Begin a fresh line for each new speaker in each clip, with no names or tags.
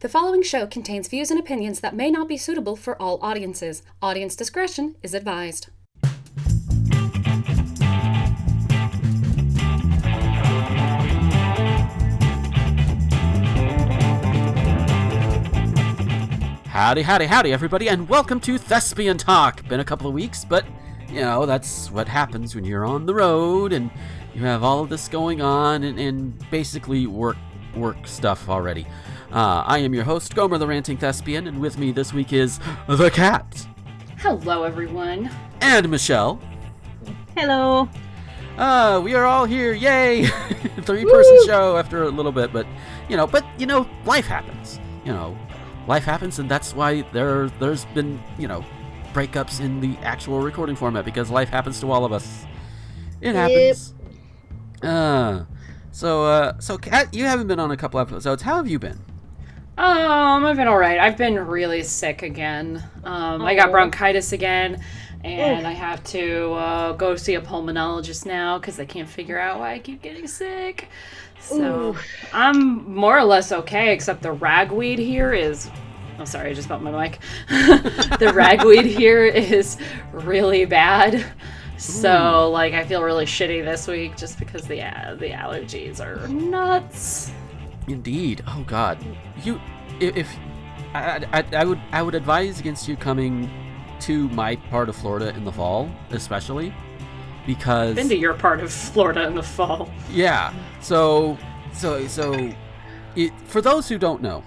The following show contains views and opinions that may not be suitable for all audiences. Audience discretion is advised.
Howdy, everybody, and welcome to Thespian Talk. Been a couple of weeks, but, you know, that's what happens when you're on the road and you have all of this going on and basically work stuff already. I am your host, Gomer the Ranting Thespian, and with me this week is the Cat.
Hello, everyone.
And Michelle.
Hello.
We are all here, yay! 3-person show after a little bit, but life happens. Life happens, and that's why there's been, breakups in the actual recording format, because life happens to all of us. It happens. So Kat, you haven't been on a couple episodes. How have you been?
I've been alright. I've been really sick again. I got bronchitis again, and I have to go see a pulmonologist now because I can't figure out why I keep getting sick. So I'm more or less okay, except the ragweed here is... Oh, sorry, I just bumped my mic. The ragweed here is really bad. So, I feel really shitty this week just because the allergies are nuts.
Indeed. Oh God. I would advise against you coming to my part of Florida in the fall, especially because
I've been to your part of Florida in the fall.
Yeah. So for those who don't know,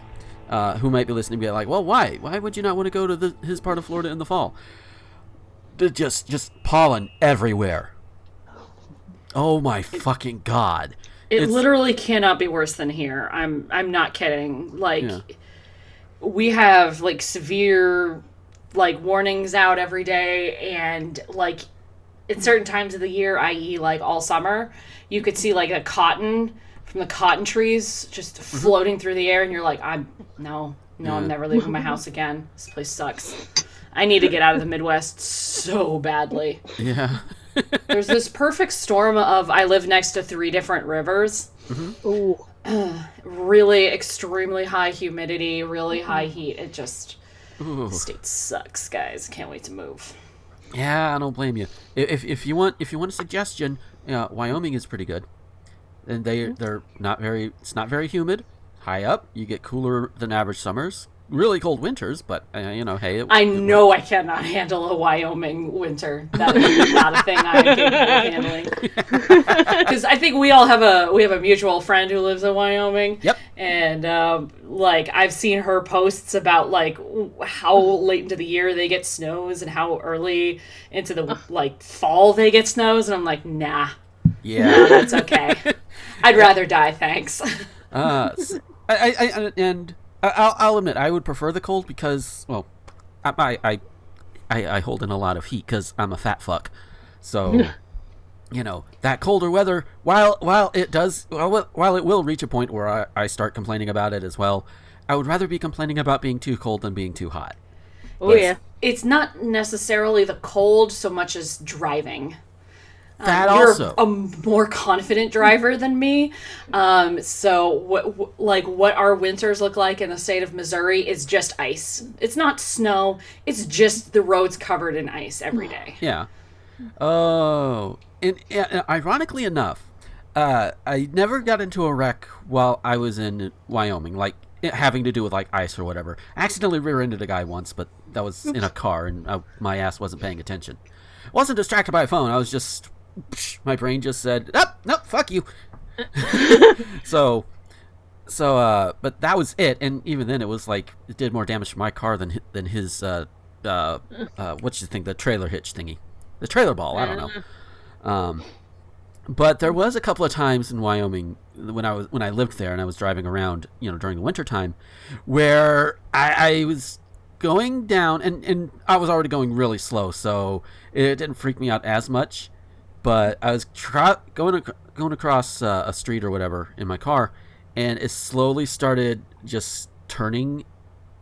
who might be listening, be like, well, why would you not want to go to his part of Florida in the fall? Just pollen everywhere. Oh my fucking God.
It literally cannot be worse than here. I'm not kidding. We have severe warnings out every day, and at certain times of the year, i.e. all summer, you could see a cotton from the cotton trees just floating through the air, and you're like, I'm never leaving my house again. This place sucks. I need to get out of the Midwest so badly.
Yeah.
There's this perfect storm of I live next to 3 different rivers. Really extremely high humidity, really high heat. It just... The state sucks, guys. Can't wait to move.
Yeah, I don't blame you. If you want a suggestion, Wyoming is pretty good. And they're not very... It's not very humid. High up, you get cooler than average summers. Really cold winters, but hey.
I know I cannot handle a Wyoming winter. That is not a thing I am capable of handling. Because I think we all have a mutual friend who lives in Wyoming.
Yep.
And I've seen her posts about how late into the year they get snows and how early into the fall they get snows, and I'm like, nah.
Yeah.
No, that's okay. I'd rather die, thanks.
I'll admit, I would prefer the cold because, well, I hold in a lot of heat because I'm a fat fuck. So, that colder weather, while it will reach a point where I start complaining about it as well, I would rather be complaining about being too cold than being too hot.
It's not necessarily the cold so much as driving.
You're
a more confident driver than me. So what our winters look like in the state of Missouri is just ice. It's not snow. It's just the roads covered in ice every day.
Yeah. Oh, and ironically enough, I never got into a wreck while I was in Wyoming, having to do with ice or whatever. I accidentally rear-ended a guy once, but that was in a car, and my ass wasn't paying attention. I wasn't distracted by a phone. I was just... My brain just said, "Nope, fuck you." So, but that was it. And even then, it was it did more damage to my car than his what you think, the trailer hitch thingy, the trailer ball. I don't know. But there was a couple of times in Wyoming when I lived there and I was driving around, during the winter time, where I was going down and I was already going really slow, so it didn't freak me out as much. But I was going across a street or whatever in my car, and it slowly started just turning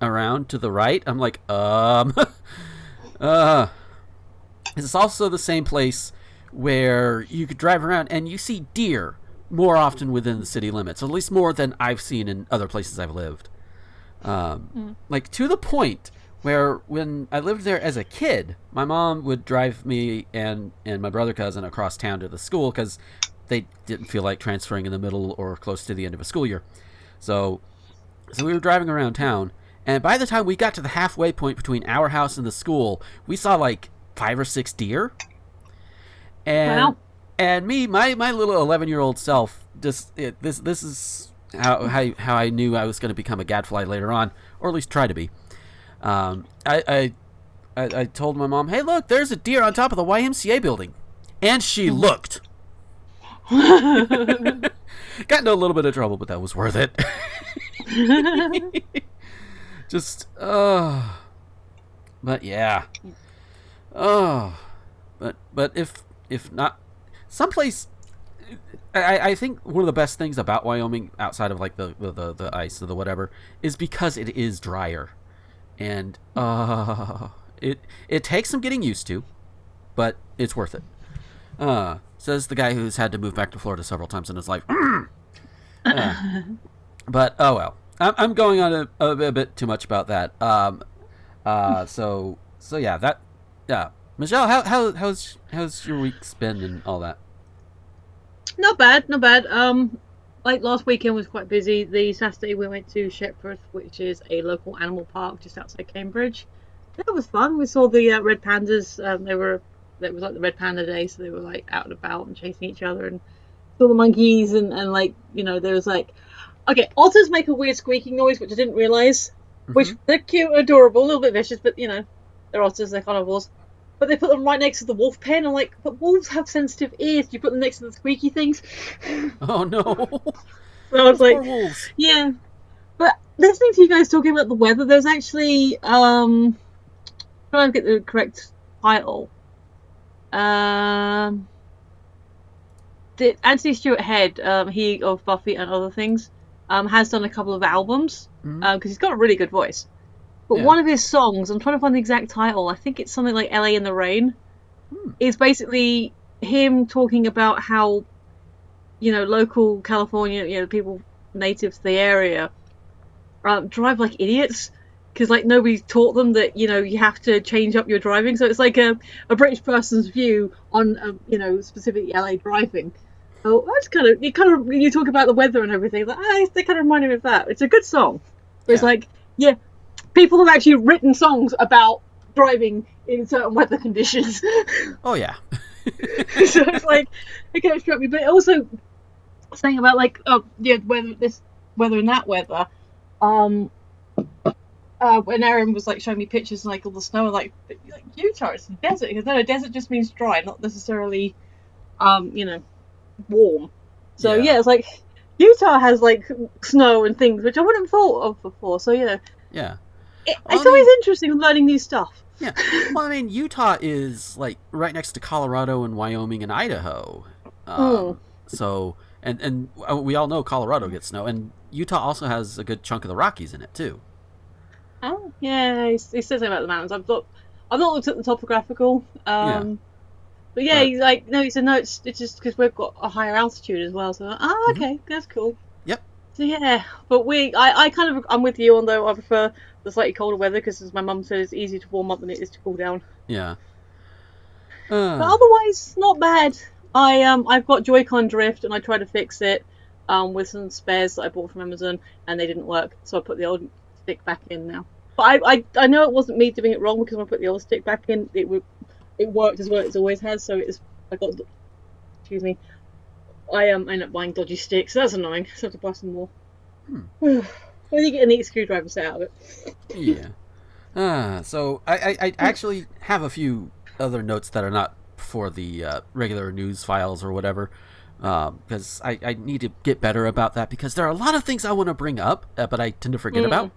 around to the right. I'm like, It's also the same place where you could drive around and you see deer more often within the city limits, at least more than I've seen in other places I've lived. Like, to the point where when I lived there as a kid, my mom would drive me and my brother cousin across town to the school because they didn't feel like transferring in the middle or close to the end of a school year. So we were driving around town, and by the time we got to the halfway point between our house and the school, we saw like 5 or 6 deer. And
Wow.
and me, my little 11-year-old self, this is how I knew I was going to become a gadfly later on, or at least try to be. I told my mom, "Hey, look, there's a deer on top of the YMCA building," and she looked. Got into a little bit of trouble, but that was worth it. Just, but yeah, but if not, someplace. I think one of the best things about Wyoming, outside of like the ice or the whatever, is because it is drier, and it takes some getting used to, but it's worth it. Says the guy who's had to move back to Florida several times in his life. But oh well, I'm going on a bit too much about that. So yeah, Michelle, how's your week's been and all that?
Not bad, not bad. Like last weekend was quite busy. The Saturday we went to Shepford, which is a local animal park just outside Cambridge. That was fun. We saw the red pandas. It was like the Red Panda Day, so they were like out and about and chasing each other, and saw the monkeys and like, you know, there was like, okay, otters make a weird squeaking noise, which I didn't realise. Which they're cute, adorable, a little bit vicious, but you know, they're otters, they're carnivores. But they put them right next to the wolf pen. I'm like, but wolves have sensitive ears. You put them next to the squeaky things.
Oh no!
So I was like,
poor wolves.
yeah. But listening to you guys talking about the weather, there's actually trying to get the correct title. Anthony Stewart Head, he of Buffy and other things, has done a couple of albums because he's got a really good voice. But one of his songs, I'm trying to find the exact title, I think it's something like LA in the Rain, is basically him talking about how, you know, local California, you know, people native to the area drive like idiots because like nobody taught them that, you know, you have to change up your driving. So it's like a British person's view on, you know, specifically LA driving. So that's when you talk about the weather and everything, like, they kind of remind me of that. It's a good song. It's like, yeah, people have actually written songs about driving in certain weather conditions.
Oh yeah.
So it's like, it kind of struck me. But also saying about like, this weather and that weather. When Erin was like showing me pictures and like all the snow, like Utah, it's a desert. Because no, desert just means dry, not necessarily, you know, warm. So yeah, it's like Utah has like snow and things which I wouldn't have thought of before. So yeah, it's always interesting learning new stuff.
Yeah, well, I mean, Utah is like right next to Colorado and Wyoming and Idaho. So and we all know Colorado gets snow, and Utah also has a good chunk of the Rockies in it too.
Oh yeah, he says something about the mountains. I've not looked at the topographical. But yeah, he's like, no, he said, no, it's just because we've got a higher altitude as well. So, okay, that's cool.
Yep.
So yeah, but I'm with you, although I prefer the slightly colder weather because, as my mum said, it's easier to warm up than it is to cool down.
Yeah.
But otherwise, not bad. I've got Joy-Con drift, and I tried to fix it with some spares that I bought from Amazon, and they didn't work. So I put the old stick back in now. But I know it wasn't me doing it wrong because when I put the old stick back in, it worked as well as it always has. So I ended up buying dodgy sticks. So that's annoying. So I have to buy some more. I think you get a neat screwdriver set out of it.
Yeah. So I actually have a few other notes that are not for the regular news files or whatever, because I need to get better about that, because there are a lot of things I want to bring up, but I tend to forget about.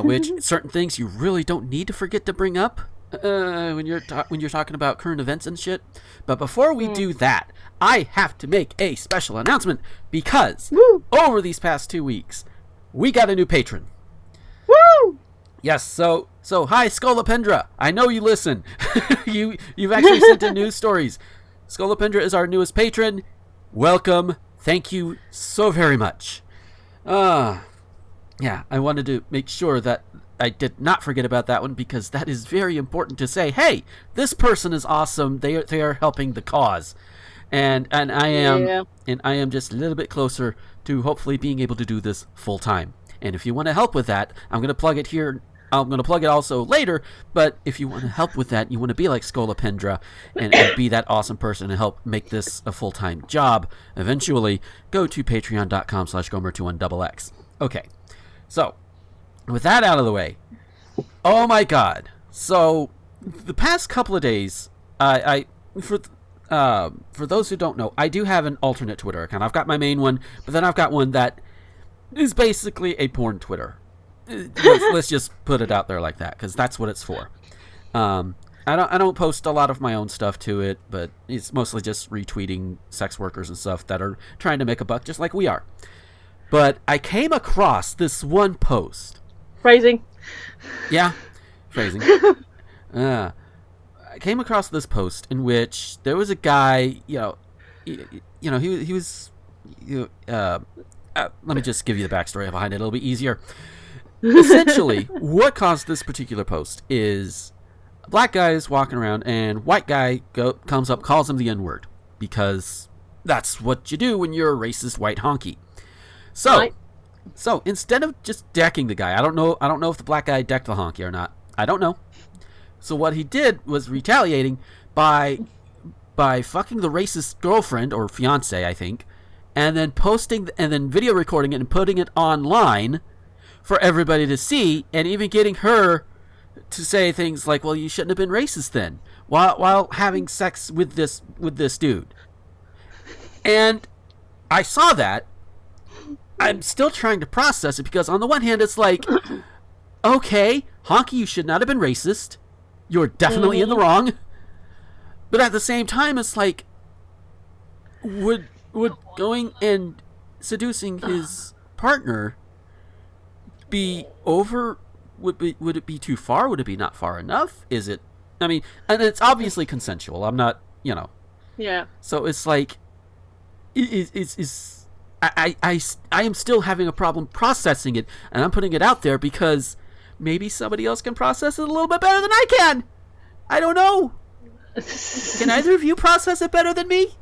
Which certain things you really don't need to forget to bring up when you're talking about current events and shit. But before we do that, I have to make a special announcement, because over these past 2 weeks, we got a new patron.
Woo!
Yes, so hi Scolipendra. I know you listen. You've actually sent in news stories. Scolipendra is our newest patron. Welcome. Thank you so very much. Yeah, I wanted to make sure that I did not forget about that one, because that is very important to say. Hey, this person is awesome. They are helping the cause, and I am just a little bit closer to hopefully being able to do this full time. And if you want to help with that, I'm going to plug it here. I'm going to plug it also later. But if you want to help with that, you want to be like Scolipendra and be that awesome person and help make this a full time job. Eventually, go to patreon.com/Gomer21XX. Okay. So, with that out of the way, oh my god. So, the past couple of days, for those who don't know, I do have an alternate Twitter account. I've got my main one, but then I've got one that is basically a porn Twitter. Let's just put it out there like that, because that's what it's for. I don't post a lot of my own stuff to it, but it's mostly just retweeting sex workers and stuff that are trying to make a buck just like we are. But I came across this one post.
Phrasing.
Yeah, phrasing. I came across this post in which there was a guy, he was, let me just give you the backstory behind it. It'll be easier. Essentially, what caused this particular post is a black guy is walking around and white guy comes up, calls him the N-word, because that's what you do when you're a racist white honky. So instead of just decking the guy, I don't know if the black guy decked the honky or not. I don't know. So what he did was retaliating by fucking the racist girlfriend or fiance, I think, and then video recording it and putting it online for everybody to see, and even getting her to say things like, "Well, you shouldn't have been racist then," while having sex with this dude. And I saw that. I'm still trying to process it, because on the one hand, it's like, okay, honky, you should not have been racist. You're definitely in the wrong. But at the same time, it's like, would going and seducing his partner be over? Would it be too far? Would it be not far enough? Is it? I mean, and it's obviously consensual. I'm not,
Yeah.
So it's like, I am still having a problem processing it, and I'm putting it out there because maybe somebody else can process it a little bit better than I can. I don't know. Can either of you process it better than me?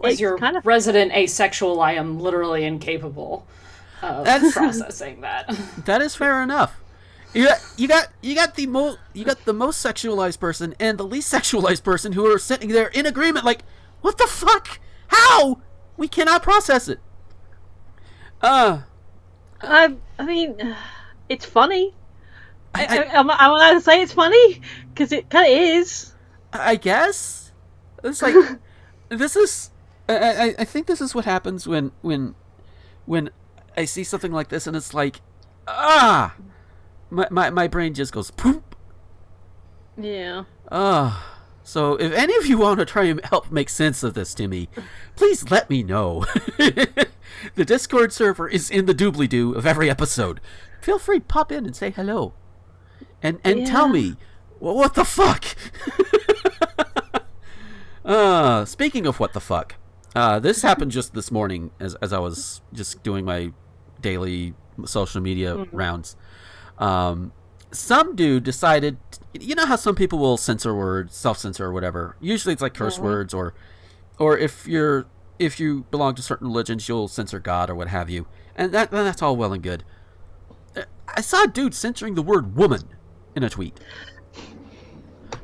As your resident asexual, I am literally incapable of processing that.
That is fair enough. You got the most sexualized person and the least sexualized person who are sitting there in agreement, like, what the fuck? How? We cannot process it.
I mean, it's funny. Am I allowed to say it's funny? Because it kind of is.
I guess. It's like, this is. I think this is what happens when I see something like this, and it's like, my brain just goes poop.
Yeah.
So if any of you want to try and help make sense of this to me, please let me know. The Discord server is in the doobly-doo of every episode. Feel free to pop in and say hello. And tell me, what the fuck? Speaking of what the fuck, this happened just this morning as I was just doing my daily social media rounds. Some dude decided, you know how some people will censor words, self-censor or whatever. Usually it's like curse words, or if you belong to certain religions, you'll censor God or what have you. And that's all well and good. I saw a dude censoring the word woman in a tweet.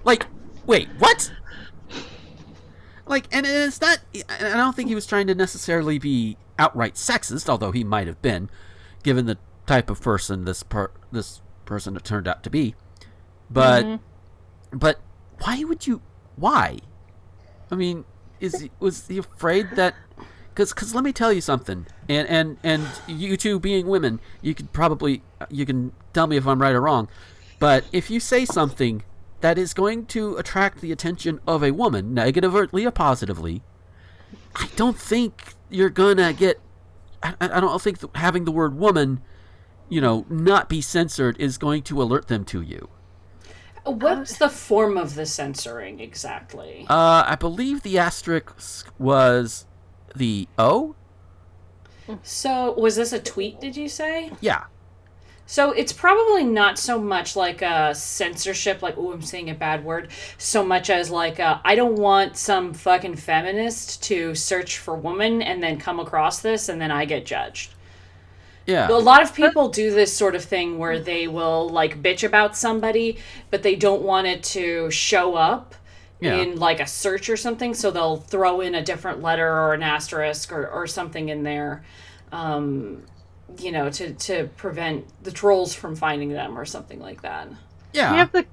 Like, wait, what? Like, and it's not, I don't think he was trying to necessarily be outright sexist, although he might have been, given the type of person this person turned out to be. But why would you? Why? I mean, was he afraid that? Because let me tell you something, and you two being women, you can tell me if I'm right or wrong. But if you say something that is going to attract the attention of a woman, negatively or positively, I don't think you're gonna get. I don't think having the word woman, not be censored is going to alert them to you.
What's the form of the censoring exactly?
I believe the asterisk was the O.
So, was this a tweet, did you say?
Yeah.
So it's probably not so much like a censorship, like, oh, I'm saying a bad word, so much as like, I don't want some fucking feminist to search for woman and then come across this and then I get judged.
Yeah.
A lot of people do this sort of thing where they will like bitch about somebody, but they don't want it to show up in like a search or something, so they'll throw in a different letter or an asterisk or something in there. You know, to prevent the trolls from finding them or something like that.
Yeah.
Do you have the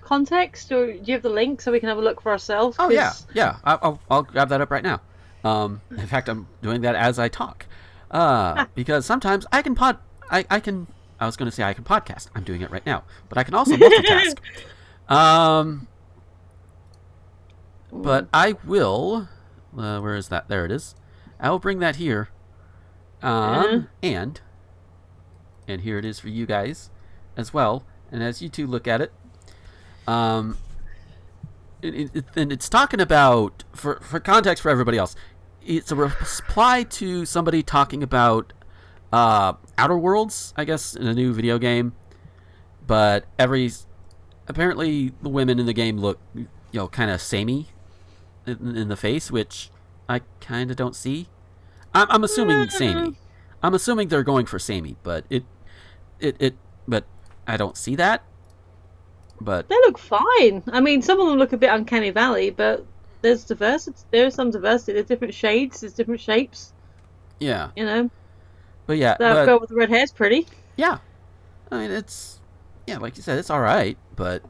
context, or do you have the link so we can have a look for ourselves?
Oh, yeah. I'll grab that up right now. In fact, I'm doing that as I talk. Because sometimes I can I was going to say I can podcast. I'm doing it right now. But I can also multitask. But I will... where is that? There it is. I will bring that here. And here it is for you guys as well. And as you two look at it, and it's talking about, for context for everybody else, it's a reply to somebody talking about Outer Worlds, I guess, in a new video game. But apparently the women in the game look, kind of samey in the face, which I kind of don't see. I'm assuming samey. I'm assuming they're going for samey, but but I don't see that. But
they look fine. I mean, some of them look a bit uncanny valley, but there's diversity. There's some diversity. There's different shades. There's different shapes.
Yeah.
But yeah. That girl with the red hair's pretty.
Yeah. I mean, it's like you said, it's all right, but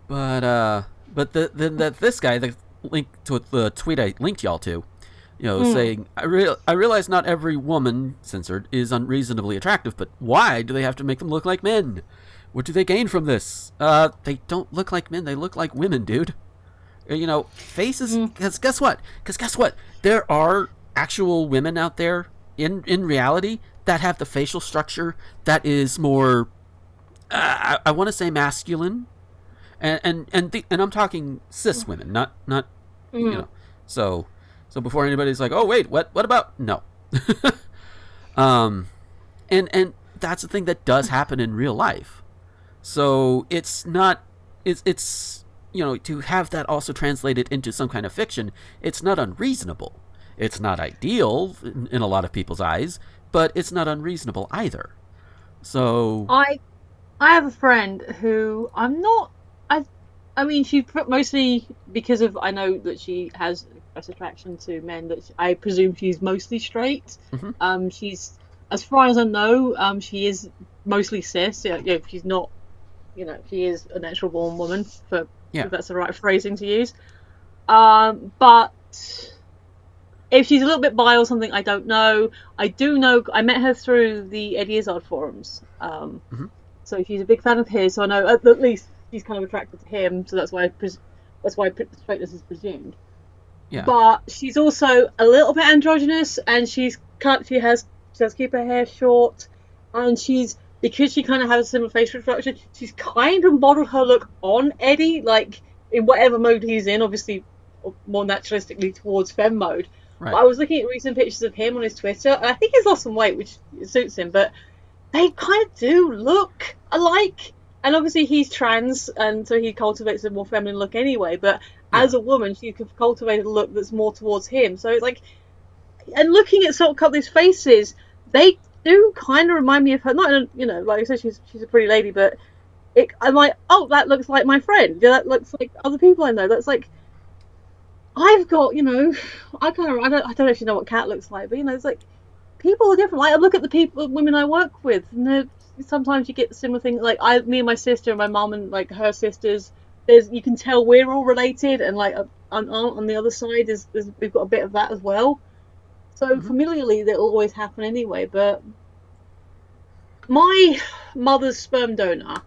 this guy, the link to the tweet I linked y'all to. Saying, I realize not every woman, censored, is unreasonably attractive, but why do they have to make them look like men? What do they gain from this? They don't look like men, they look like women, dude. Faces, because guess what? There are actual women out there, in reality, that have the facial structure that is more, I want to say masculine, and I'm talking cis women, not so... So before anybody's like, oh wait, what about? No. And that's the thing that does happen in real life. So it's not, it's to have that also translated into some kind of fiction, it's not unreasonable. It's not ideal in a lot of people's eyes, but it's not unreasonable either. So
I have a friend who I mean, she mostly, because of, I know that she has attraction to men, that I presume she's mostly straight.
Mm-hmm.
She's, as far as I know, she is mostly cis. Yeah, she's not, she is a natural born woman, if that's the right phrasing to use. But if she's a little bit bi or something, I don't know. I do know, I met her through the Eddie Izzard forums. So she's a big fan of his, so I know at least she's kind of attracted to him, so that's why straightness is presumed.
Yeah.
But she's also a little bit androgynous, and she has keep her hair short, and because she kind of has a similar facial structure, she's kind of modeled her look on Eddie, like in whatever mode he's in, obviously more naturalistically towards femme mode.
Right.
But I was looking at recent pictures of him on his Twitter, and I think he's lost some weight, which suits him, but they kind of do look alike. And obviously he's trans, and so he cultivates a more feminine look anyway, but as a woman, she could cultivate a look that's more towards him. So it's like, and looking at sort of these faces, they do kind of remind me of her. Not, like I said, she's a pretty lady, but I'm like, oh, that looks like my friend. Yeah, that looks like other people I know. That's like, I've got, I don't actually know what Kat looks like, but it's like, people are different. Like, I look at the women I work with, and sometimes you get similar things. Like me and my sister and my mum and like her sisters, you can tell we're all related, and like on the other side we've got a bit of that as well. So familiarly, that'll always happen anyway. But my mother's sperm donor,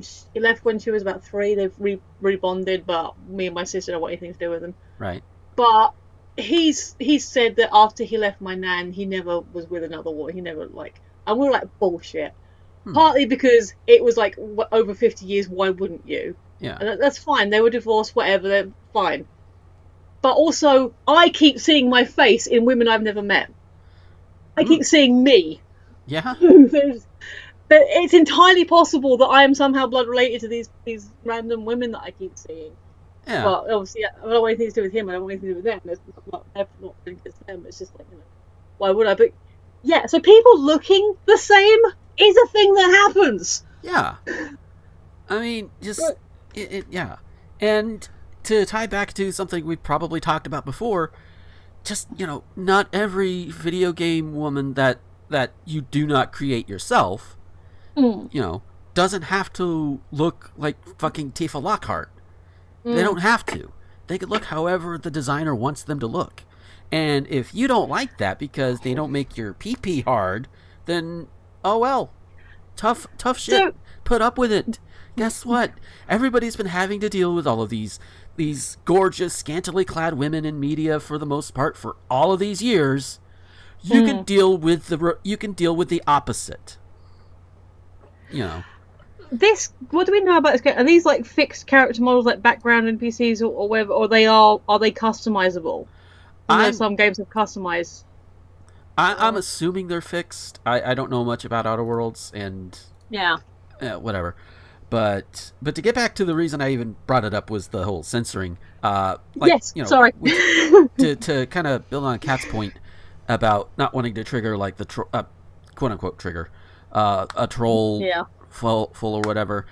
she left when she was about 3. They've rebonded, but me and my sister don't want anything to do with them.
Right.
But he said that after he left my nan, he never was with another woman. He never and we were like, bullshit. Partly because it was like over 50 years, why wouldn't you?
Yeah.
And that's fine. They were divorced, whatever, they're fine. But also, I keep seeing my face in women I've never met. I keep seeing me.
Yeah.
But it's entirely possible that I am somehow blood related to these random women that I keep seeing.
Yeah.
Well, obviously, I don't want anything to do with him. I don't want anything to do with them. It's not against them. It's just like, why would I? But yeah, so people looking the same is a thing that happens.
Yeah. I mean, just yeah. And to tie back to something we probably talked about before, just, not every video game woman that you do not create yourself, doesn't have to look like fucking Tifa Lockhart. They don't have to. They could look however the designer wants them to look. And if you don't like that because they don't make your pee-pee hard, then, oh well. Tough shit. Put up with it. Guess what? Everybody's been having to deal with all of these gorgeous, scantily clad women in media for the most part for all of these years. You can deal with the opposite.
What do we know about this game? Are these like fixed character models, like background NPCs or whatever, or are they customizable? I know some games have customized.
I'm assuming they're fixed. I don't know much about Outer Worlds and whatever. But to get back to the reason I even brought it up was the whole censoring.
Sorry.
to kind of build on Kat's point about not wanting to trigger like the quote unquote trigger a troll full or whatever.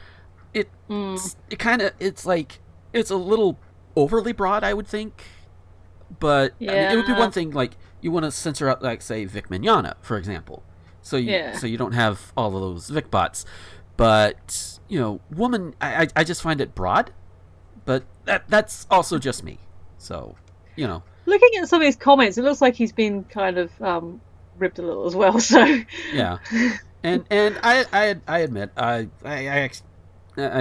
It's like it's a little overly broad, I would think. But I mean, it would be one thing like you want to censor out like say Vic Mignogna, for example. So you don't have all of those Vic bots. But, woman, I just find it broad. But that's also just me. So,
Looking at some of his comments, it looks like he's been kind of ripped a little as well. So
yeah, and I admit I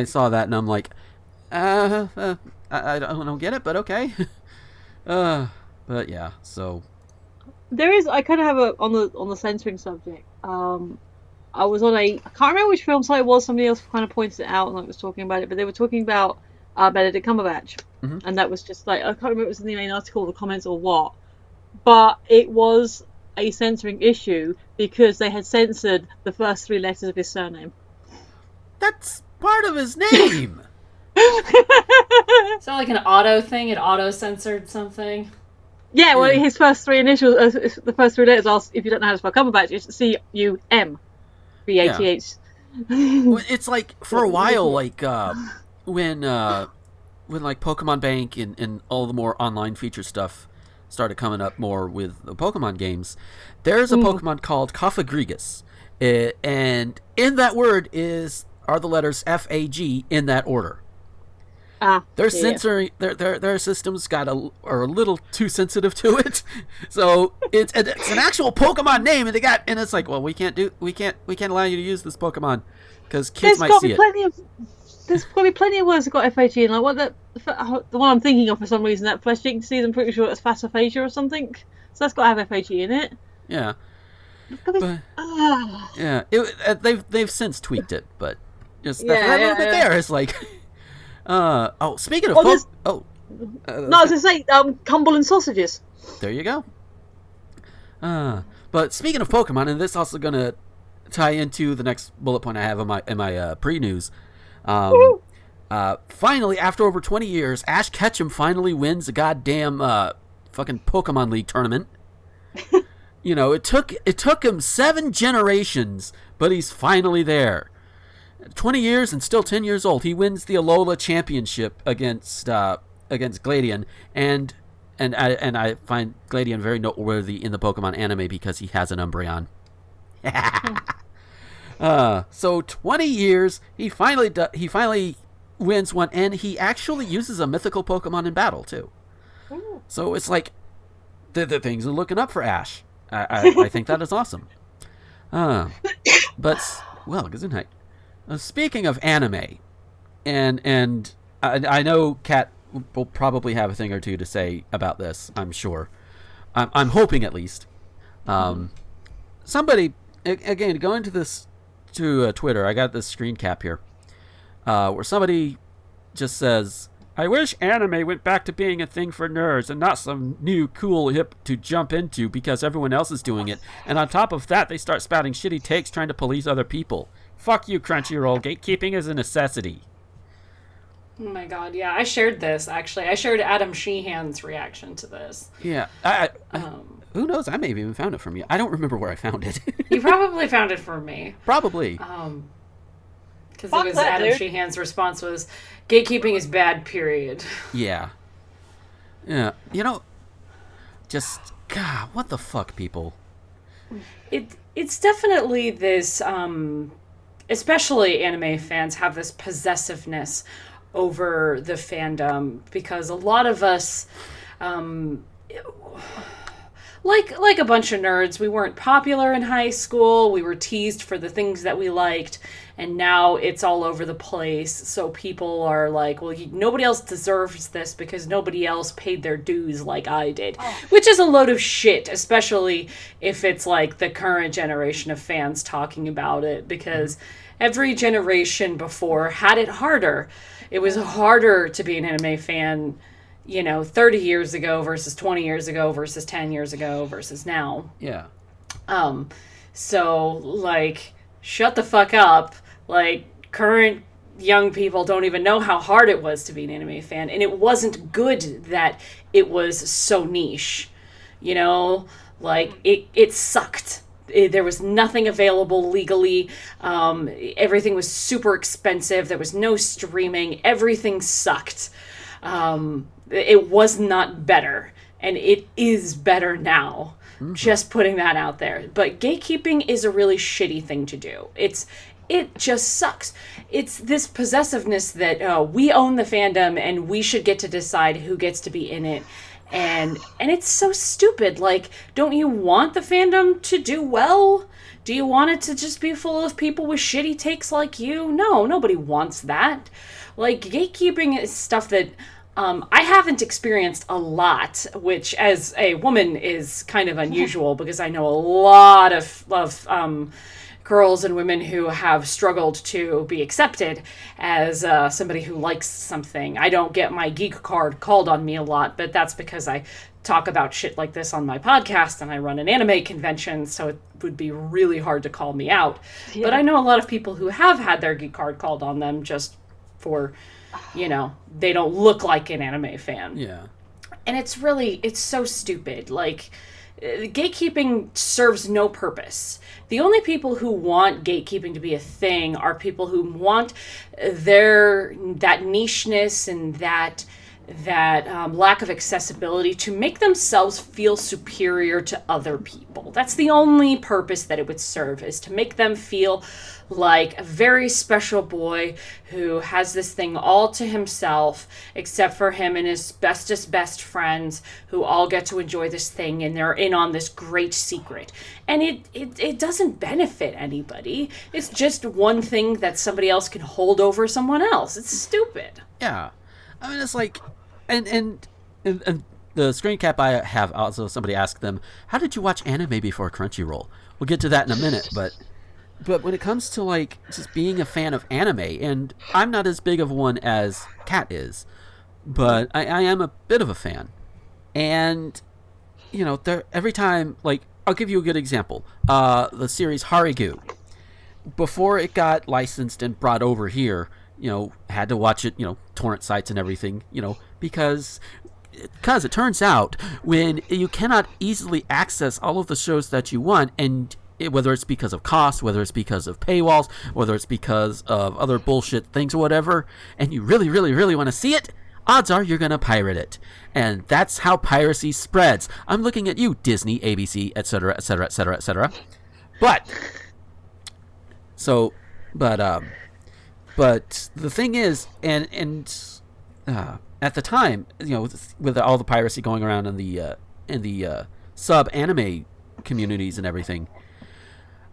saw that and I'm like, I don't get it, but okay. But yeah, so
there is. I kind of have on the censoring subject. I was on I can't remember which film site it was. Somebody else kind of pointed it out and I was talking about it, but they were talking about Benedict Cumberbatch, and that was just like I can't remember if it was in the main article, the comments, or what. But it was a censoring issue because they had censored the first 3 letters of his surname.
That's part of his name.
Is that like an auto thing? It auto censored something.
Yeah, well, his first 3 initials, the first 3 letters. If you don't know how to spell Cumberbatch, it's CUM. BATH.
It's like for a while, like when like Pokemon Bank and all the more online feature stuff started coming up more with the Pokemon games. There's a Pokemon called Cofagrigus, and in that word are the letters FAG in that order. Their censoring, their systems are a little too sensitive to it, so it's an actual Pokemon name, and it's like, well, we can't allow you to use this Pokemon because kids might see it.
There's got to be plenty of words that got FAG in, like the one I'm thinking of for some reason, that flesh disease. I'm pretty sure it's Phasophagia or something, so that's got to have FAG in it.
Yeah, they've since tweaked it, but just that little bit there is like. Speaking of
no, I was gonna say Cumberland sausages.
There you go. But speaking of Pokemon, and this is also gonna tie into the next bullet point I have in my pre-news. Finally, after over 20 years, Ash Ketchum finally wins a goddamn fucking Pokemon League tournament. It took him 7 generations, but he's finally there. 20 years and still 10 years old. He wins the Alola Championship against Gladion, and I find Gladion very noteworthy in the Pokemon anime because he has an Umbreon. So 20 years, he finally wins one, and he actually uses a mythical Pokemon in battle too. So it's like the things are looking up for Ash. I think that is awesome. But well, Gesundheit. Speaking of anime, and I know Kat will probably have a thing or two to say about this, I'm sure. I'm hoping at least. Somebody, again, going to Twitter, I got this screen cap here, where somebody just says, I wish anime went back to being a thing for nerds and not some new cool hip to jump into because everyone else is doing it. And on top of that, they start spouting shitty takes trying to police other people. Fuck you, Crunchyroll. Gatekeeping is a necessity.
Oh my god, yeah. I shared this, actually. I shared Adam Sheehan's reaction to this.
Yeah. Who knows? I may have even found it from you. I don't remember where I found it.
You probably found it from me.
Probably.
Because it was Adam Sheehan's response was, gatekeeping is bad, period.
Yeah. Yeah. Just, God, what the fuck, people?
It's definitely this, especially anime fans have this possessiveness over the fandom, because a lot of us, like a bunch of nerds, we weren't popular in high school, we were teased for the things that we liked, and now it's all over the place, so people are like, well, nobody else deserves this because nobody else paid their dues like I did. Which is a load of shit, especially if it's like the current generation of fans talking about it, because every generation before had it harder. It was harder to be an anime fan, 30 years ago versus 20 years ago versus 10 years ago versus now.
Yeah.
So, like, shut the fuck up. Like, current young people don't even know how hard it was to be an anime fan. And it wasn't good that it was so niche. Like, it sucked. There was nothing available legally. Everything was super expensive. There was no streaming. Everything sucked. It was not better. And it is better now. Mm-hmm. Just putting that out there. But gatekeeping is a really shitty thing to do. It just sucks. It's this possessiveness that we own the fandom and we should get to decide who gets to be in it. And it's so stupid. Like, don't you want the fandom to do well? Do you want it to just be full of people with shitty takes like you? No, nobody wants that. Like, gatekeeping is stuff that I haven't experienced a lot, which as a woman is kind of unusual because I know a lot of girls and women who have struggled to be accepted as somebody who likes something. I don't get my geek card called on me a lot, but that's because I talk about shit like this on my podcast and I run an anime convention, so it would be really hard to call me out. Yeah. But I know a lot of people who have had their geek card called on them just for, they don't look like an anime fan.
Yeah.
And it's so stupid. Like, gatekeeping serves no purpose. The only people who want gatekeeping to be a thing are people who want that nicheness and that lack of accessibility to make themselves feel superior to other people. That's the only purpose that it would serve, is to make them feel like a very special boy who has this thing all to himself, except for him and his bestest best friends who all get to enjoy this thing and they're in on this great secret. And it doesn't benefit anybody. It's just one thing that somebody else can hold over someone else. It's stupid.
Yeah. I mean, it's like, and the screen cap I have also, somebody asked them, how did you watch anime before Crunchyroll? We'll get to that in a minute, but when it comes to, like, just being a fan of anime, and I'm not as big of one as Kat is, but I am a bit of a fan. And, every time, like, I'll give you a good example. The series Harigu, before it got licensed and brought over here, had to watch it, torrent sites and everything, because it turns out when you cannot easily access all of the shows that you want, and whether it's because of cost, whether it's because of paywalls, whether it's because of other bullshit things or whatever, and you really, really, really want to see it, odds are you're going to pirate it. And that's how piracy spreads. I'm looking at you, Disney, ABC, etc., etc., etc., etc. But the thing is, and at the time, with all the piracy going around in the sub anime communities and everything,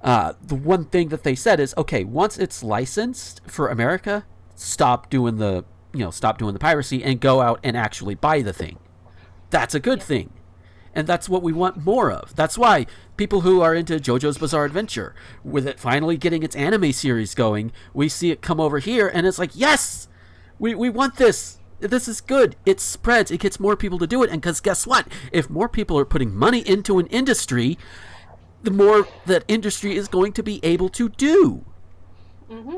the one thing that they said is, okay, once it's licensed for America, stop doing the piracy and go out and actually buy the thing. That's a good thing. And that's what we want more of. That's why people who are into JoJo's Bizarre Adventure, with it finally getting its anime series going, we see it come over here and it's like, yes, we want this. this is good. It spreads. It gets more people to do it. And because guess what? If more people are putting money into an industry, the more that industry is going to be able to do.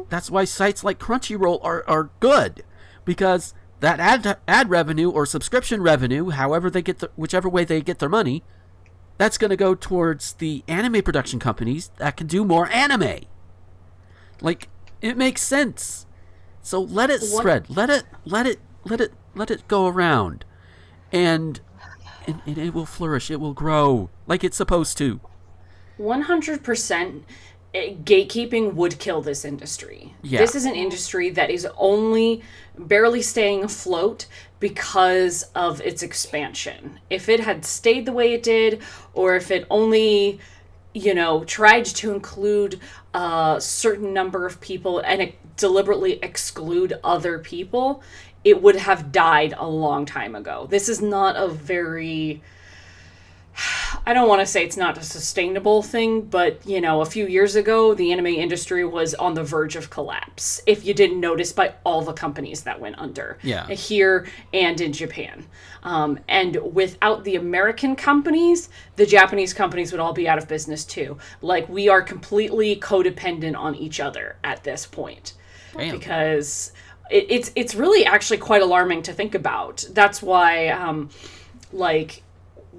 That's why sites like Crunchyroll are good, because that ad revenue or subscription revenue, however they get whichever way they get their money, that's going to go towards the anime production companies that can do more anime. Like, it makes sense. So let it spread. Let it go around, and it will flourish. It will grow like it's supposed to.
100%. Gatekeeping would kill this industry.
Yeah.
This is an industry that is only barely staying afloat because of its expansion. If it had stayed the way it did, or if it only, tried to include a certain number of people and it deliberately exclude other people, it would have died a long time ago. This is not a very... I don't want to say it's not a sustainable thing, but, a few years ago, the anime industry was on the verge of collapse, if you didn't notice by all the companies that went under.
Yeah.
Here and in Japan. And without the American companies, the Japanese companies would all be out of business too. Like, we are completely codependent on each other at this point.
Damn.
Because it's really actually quite alarming to think about. That's why,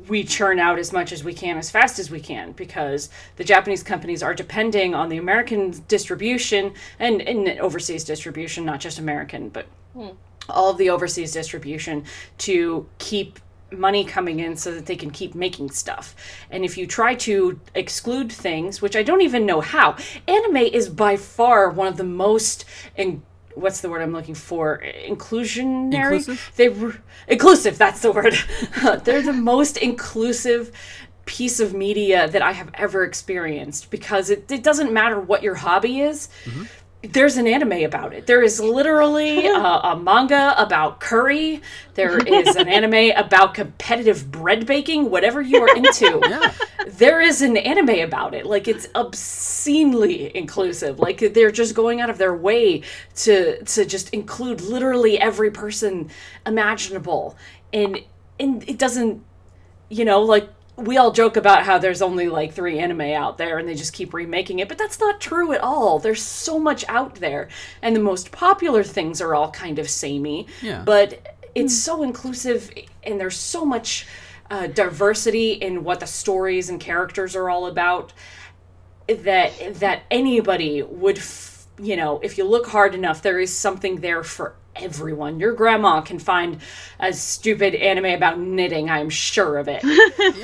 we churn out as much as we can, as fast as we can, because the Japanese companies are depending on the American distribution and overseas distribution, not just American, but all of the overseas distribution, to keep money coming in so that they can keep making stuff. And if you try to exclude things, which I don't even know how, anime is by far one of the most... what's the word I'm looking for? Inclusionary? Inclusive, that's the word. They're the most inclusive piece of media that I have ever experienced, because it doesn't matter what your hobby is. There's an anime about it. There is literally a manga about curry. There is an anime about competitive bread baking, whatever you are into. There is an anime about it. Like, it's obscenely inclusive. Like, they're just going out of their way to just include literally every person imaginable. And it doesn't, we all joke about how there's only like 3 anime out there and they just keep remaking it, but that's not true at all. There's so much out there, and the most popular things are all kind of samey. But it's so inclusive, and there's so much diversity in what the stories and characters are all about, that anybody would, if you look hard enough, there is something there for everyone. Your grandma can find a stupid anime about knitting. I'm sure of it.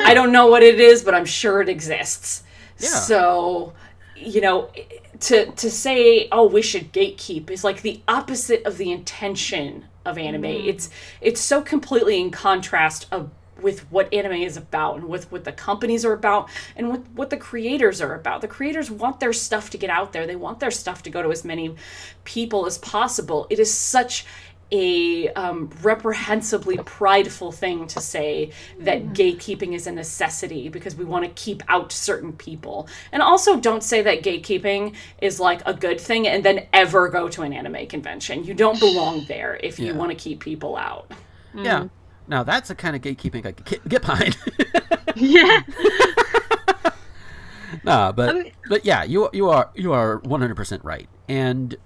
I don't know what it is, but I'm sure it exists. So, to say, oh, we should gatekeep is like the opposite of the intention of anime. It's so completely in contrast with what anime is about, and with what the companies are about, and with what the creators are about. The creators want their stuff to get out there. They want their stuff to go to as many people as possible. It is such a reprehensibly prideful thing to say that gatekeeping is a necessity because we want to keep out certain people. And also, don't say that gatekeeping is like a good thing and then ever go to an anime convention. You don't belong there if you want to keep people out.
Yeah. Now, that's the kind of gatekeeping I could get behind. No, but yeah, you are 100% right. And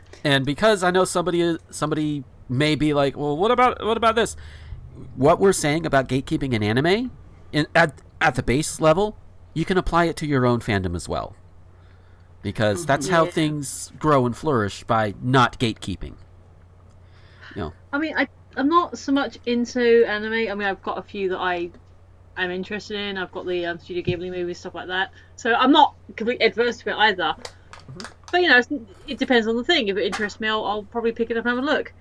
because I know somebody may be like, well, what about this? What we're saying about gatekeeping in anime, at the base level, you can apply it to your own fandom as well. Because that's how things grow and flourish, by not gatekeeping.
I mean, I'm not so much into anime. I mean, I've got a few that I'm interested in. I've got the Studio Ghibli movies, stuff like that. So I'm not completely adverse to it either. But, it depends on the thing. If it interests me, I'll probably pick it up and have a look.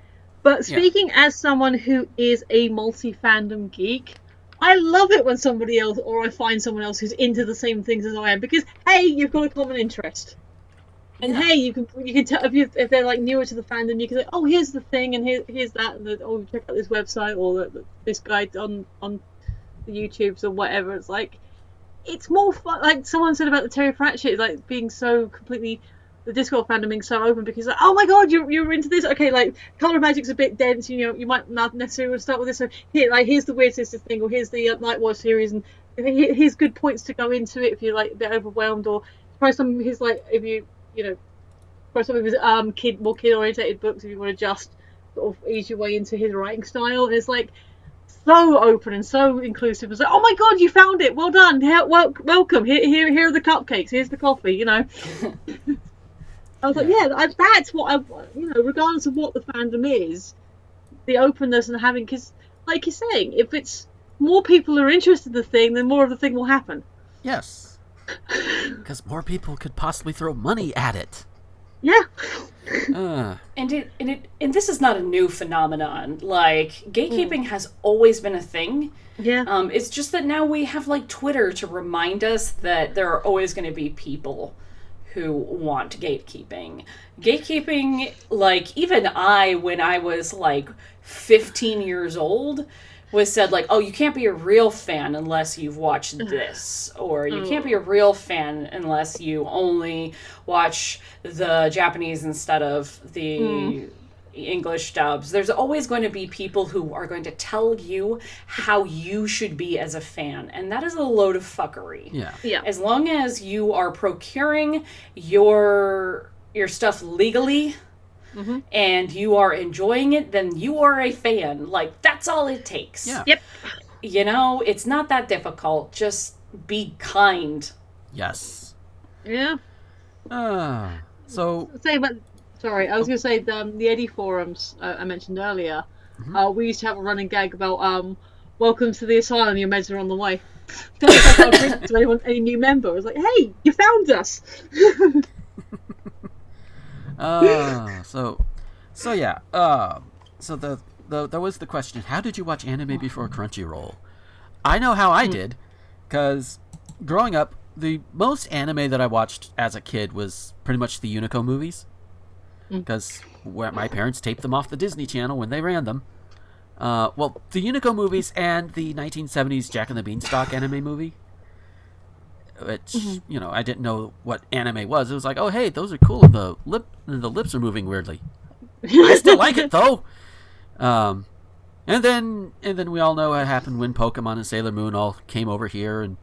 But speaking as someone who is a multi-fandom geek, I love it when somebody else, or I find someone else who's into the same things as I am, because, hey, you've got a common interest. And hey, you can tell if they're like newer to the fandom, you can say, oh, here's the thing, and here's that, and oh, check out this website, or this guy on the YouTubes or whatever. It's like, it's more fun. Like someone said about the Terry Pratchett, like being so completely the Discord fandom being so open, because like, oh my god, you're into this. Okay, like Color Magic's a bit dense. You know, you might not necessarily want to start with this. So here's the Weird Sisters thing, or here's the Night Watch series, and here's good points to go into it if you're like a bit overwhelmed, or try some of his like if you know try some of his more kid orientated books if you want to just sort of ease your way into his writing style. And it's like so open and so inclusive. It's like, oh my god, you found it! Well done. Welcome. Here are the cupcakes. Here's the coffee. You know. I was like, yeah, that's what regardless of what the fandom is, the openness and having, because, like you're saying, if it's more people are interested in the thing, then more of the thing will happen.
Yes. Because more people could possibly throw money at it.
Yeah.
And this is not a new phenomenon. Like, gatekeeping has always been a thing.
Yeah.
It's just that now we have, like, Twitter to remind us that there are always going to be people who want gatekeeping. Gatekeeping, like, even when I was, like, 15 years old, was said, like, oh, you can't be a real fan unless you've watched this. Or you can't be a real fan unless you only watch the Japanese instead of the English dubs. There's always going to be people who are going to tell you how you should be as a fan, and that is a load of fuckery.
Yeah.
As long as you are procuring your stuff legally and you are enjoying it, then you are a fan. Like, that's all it takes.
Yeah.
Yep.
You know, it's not that difficult. Just be kind.
Yes.
Yeah.
So.
Sorry, I was going to say the Eddie forums I mentioned earlier. We used to have a running gag about welcome to the asylum, your meds are on the way. To any new member, I was like, hey, you found us.
So there was the question: how did you watch anime before Crunchyroll? I know how I did, because growing up, the most anime that I watched as a kid was pretty much the Unico movies. Because my parents taped them off the Disney Channel when they ran them. The Unico movies and the 1970s Jack and the Beanstalk anime movie. Which, I didn't know what anime was. It was like, oh, hey, those are cool. And the lips are moving weirdly. I still like it, though. And then we all know what happened when Pokemon and Sailor Moon all came over here. And,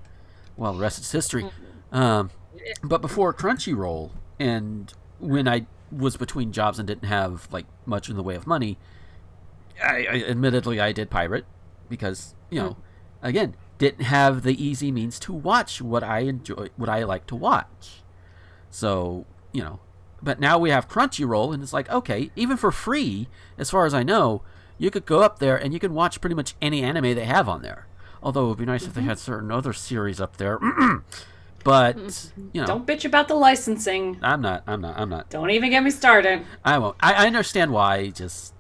well, the rest is history. But before Crunchyroll, and when I was between jobs and didn't have like much in the way of money, I admittedly I did pirate because again, didn't have the easy means to watch what I like to watch. So but now we have Crunchyroll, and it's like, okay, even for free, as far as I know, you could go up there and you can watch pretty much any anime they have on there. Although it would be nice if they had certain other series up there. But,
Don't bitch about the licensing.
I'm not.
Don't even get me started.
I won't. I understand why. It's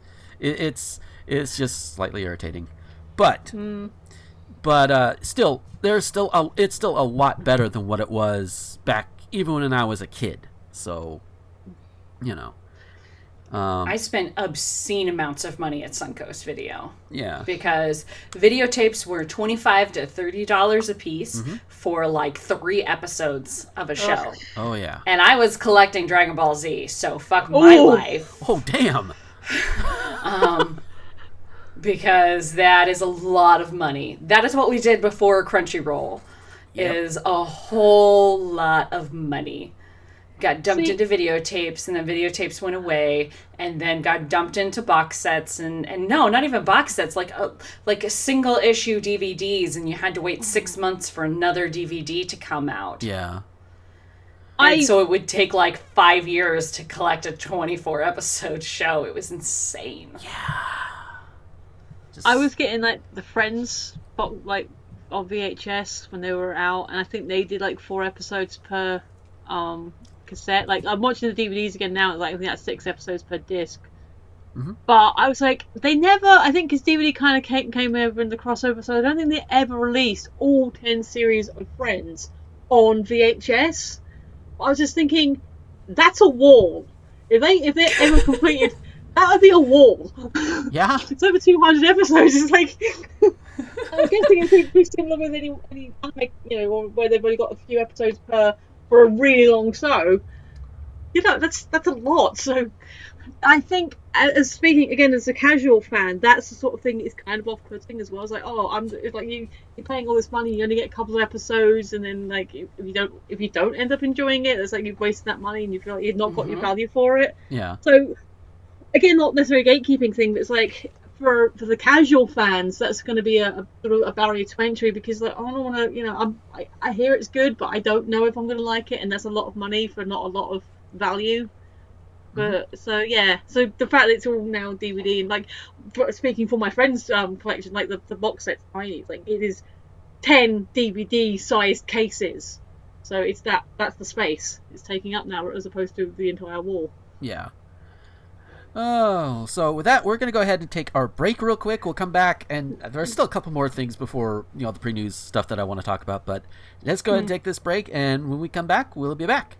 just slightly irritating. But still, it's still a lot better than what it was back even when I was a kid. So,
I spent obscene amounts of money at Suncoast Video.
Yeah.
Because videotapes were $25 to $30 a piece for like 3 episodes of a show.
Oh, yeah.
And I was collecting Dragon Ball Z, so fuck my life.
Oh, damn.
Because that is a lot of money. That is what we did before Crunchyroll. Yep. Is a whole lot of money. Got dumped into videotapes, and then videotapes went away, and then got dumped into box sets, and no, not even box sets, like a single issue DVDs, and you had to wait 6 months for another DVD to come out.
Yeah.
And so it would take like 5 years to collect a 24 episode show. It was insane.
Yeah.
I was getting like the Friends like on VHS when they were out, and I think they did like 4 episodes per cassette. Like, I'm watching the DVDs again now. Like, I think that's 6 episodes per disc. But I was like, they never. I think because DVD kind of came over in the crossover, so I don't think they ever released all 10 series of Friends on VHS. I was just thinking, that's a wall. If they ever completed, that would be a wall.
Yeah.
It's over 200 episodes. It's like. I'm guessing it's pretty similar with any anime, or where they've only got a few episodes per for a really long show. that's a lot. So I think, as speaking again as a casual fan, that's the sort of thing that's kind of off-putting as well. It's like, it's like you're paying all this money, you only get a couple of episodes, and then like if you don't end up enjoying it, it's like you've wasted that money and you feel like you've not got your value for it.
Yeah.
So again, not necessarily a gatekeeping thing, but it's like for the casual fans, that's going to be a sort of a barrier to entry, because like, I don't want to, I hear it's good, but I don't know if I'm going to like it, and that's a lot of money for not a lot of value. But so the fact that it's all now DVD, and like speaking for my friend's collection, like the box set's tiny. Like it is 10 DVD sized cases, so that's the space it's taking up now, as opposed to the entire wall.
Yeah. Oh, so with that, we're going to go ahead and take our break real quick. We'll come back, and there's still a couple more things before, the pre-news stuff that I want to talk about, but let's go ahead and take this break, and when we come back, we'll be back.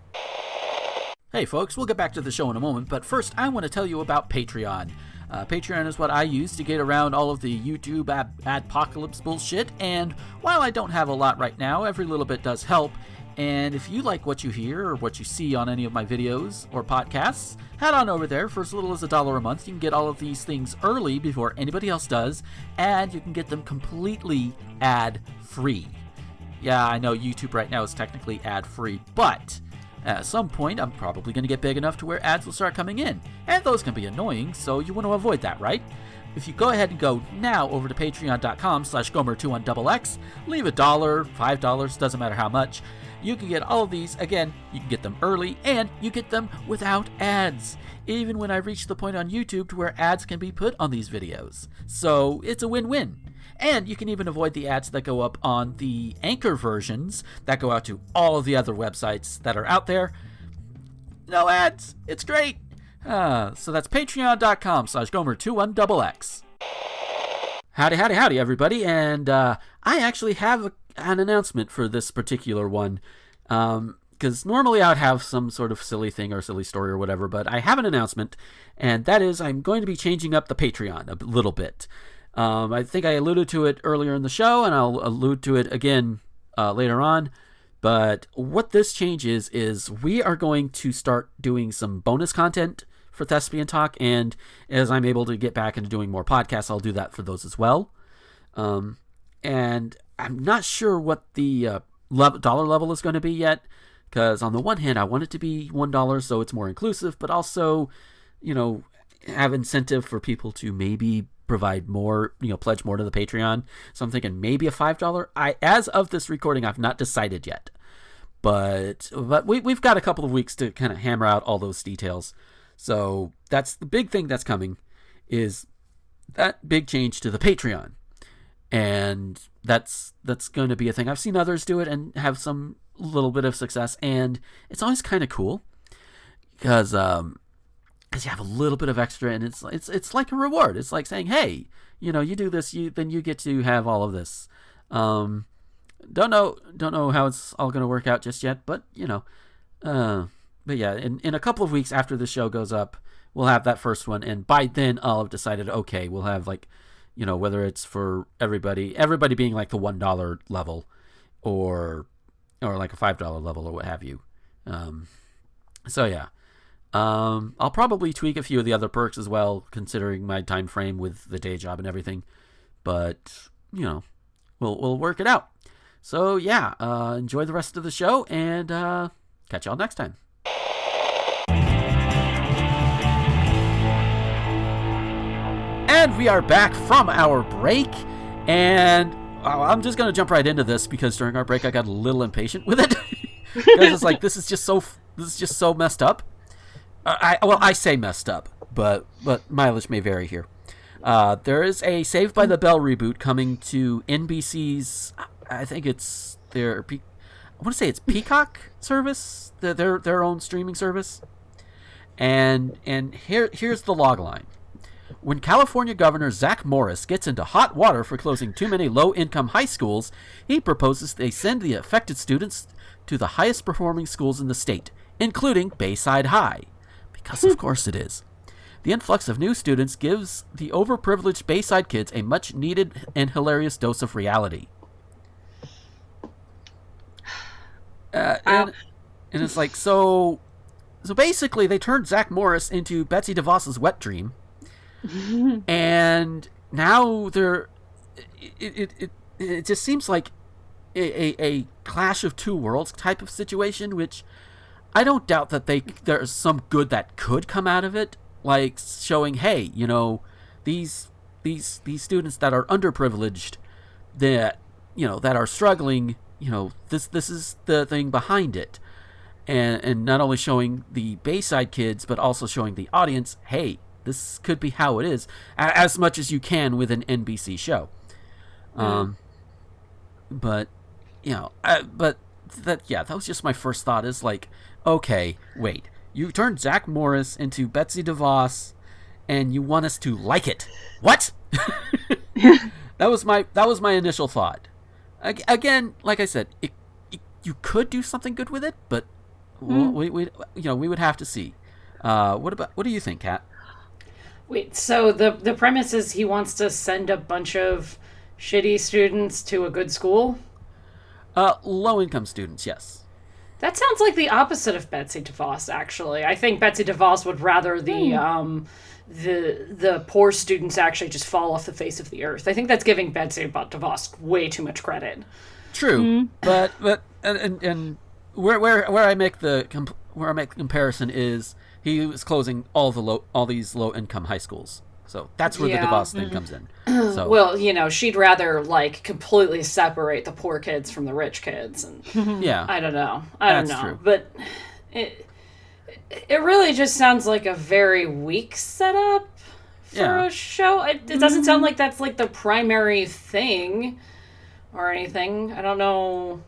Hey folks, we'll get back to the show in a moment, but first I want to tell you about Patreon. Patreon is what I use to get around all of the YouTube adpocalypse bullshit, and while I don't have a lot right now, every little bit does help. And if you like what you hear or what you see on any of my videos or podcasts, head on over there. For as little as $1 a month, you can get all of these things early before anybody else does, and you can get them completely ad-free. Yeah, I know YouTube right now is technically ad-free, but at some point, I'm probably going to get big enough to where ads will start coming in, and those can be annoying, so you want to avoid that, right? If you go ahead and go now over to patreon.com/Gomer21XX, leave $1, $5, doesn't matter how much, you can get all of these. Again, you can get them early, and you get them without ads, even when I reach the point on YouTube to where ads can be put on these videos. So it's a win-win. And you can even avoid the ads that go up on the Anchor versions that go out to all of the other websites that are out there. No ads. It's great. So that's patreon.com/Gomer21XX. Howdy, everybody. And I actually have an announcement for this particular one. Because normally I would have some sort of silly thing or silly story or whatever, but I have an announcement, and that is I'm going to be changing up the Patreon a little bit. I think I alluded to it earlier in the show, and I'll allude to it again later on. But what this change is we are going to start doing some bonus content for Thespian Talk, and as I'm able to get back into doing more podcasts, I'll do that for those as well. And I'm not sure what the dollar level is going to be yet, because on the one hand, I want it to be $1 so it's more inclusive, but also, have incentive for people to maybe provide more, pledge more to the Patreon. So I'm thinking maybe a $5. As of this recording, I've not decided yet, but we've got a couple of weeks to kind of hammer out all those details. So that's the big thing that's coming, is that big change to the Patreon, and that's going to be a thing. I've seen others do it and have some little bit of success, and it's always kind of cool because you have a little bit of extra, and it's like a reward. It's like saying, hey, you do this, then you get to have all of this. Don't know how it's all going to work out just yet, but but yeah, in a couple of weeks after the show goes up, we'll have that first one, and by then I'll have decided, okay, we'll have whether it's for everybody being like the $1 level, or like a $5 level, or what have you. So yeah. I'll probably tweak a few of the other perks as well, considering my time frame with the day job and everything. But, we'll work it out. So, yeah, enjoy the rest of the show, and catch y'all next time. And we are back from our break, and I'm just going to jump right into this, because during our break I got a little impatient with it. Because it's like, this is just so messed up. I say messed up, but mileage may vary here. There is a Saved by the Bell reboot coming to NBC's, I think it's I want to say it's Peacock service, their own streaming service. And here's the logline. When California Governor Zach Morris gets into hot water for closing too many low-income high schools, he proposes they send the affected students to the highest performing schools in the state, including Bayside High. Because of course it is. The influx of new students gives the overprivileged Bayside kids a much-needed and hilarious dose of reality. And it's like, so So basically, they turned Zach Morris into Betsy DeVos's wet dream, and now it just seems like a clash of two worlds type of situation, which I don't doubt that there's some good that could come out of it, like showing, hey, these students that are underprivileged, that that are struggling, this is the thing behind it. And not only showing the Bayside kids, but also showing the audience, hey, this could be how it is, as much as you can with an NBC show. But that was just my first thought. Is like, okay, wait, you turned Zach Morris into Betsy DeVos, and you want us to like it? What? That was my initial thought. Again, like I said, you could do something good with it, but. Well, we would have to see. What do you think, Kat?
Wait, so the premise is he wants to send a bunch of shitty students to a good school?
Low-income students, yes.
That sounds like the opposite of Betsy DeVos, actually. I think Betsy DeVos would rather the poor students actually just fall off the face of the earth. I think that's giving Betsy DeVos way too much credit.
True, but and where I make the comparison is he was closing all these low income high schools, so that's where the DeVos thing comes in. So.
Well, she'd rather completely separate the poor kids from the rich kids, and
yeah,
I don't know,
true.
But it really just sounds like a very weak setup for a show. It doesn't sound like that's the primary thing or anything. I don't know.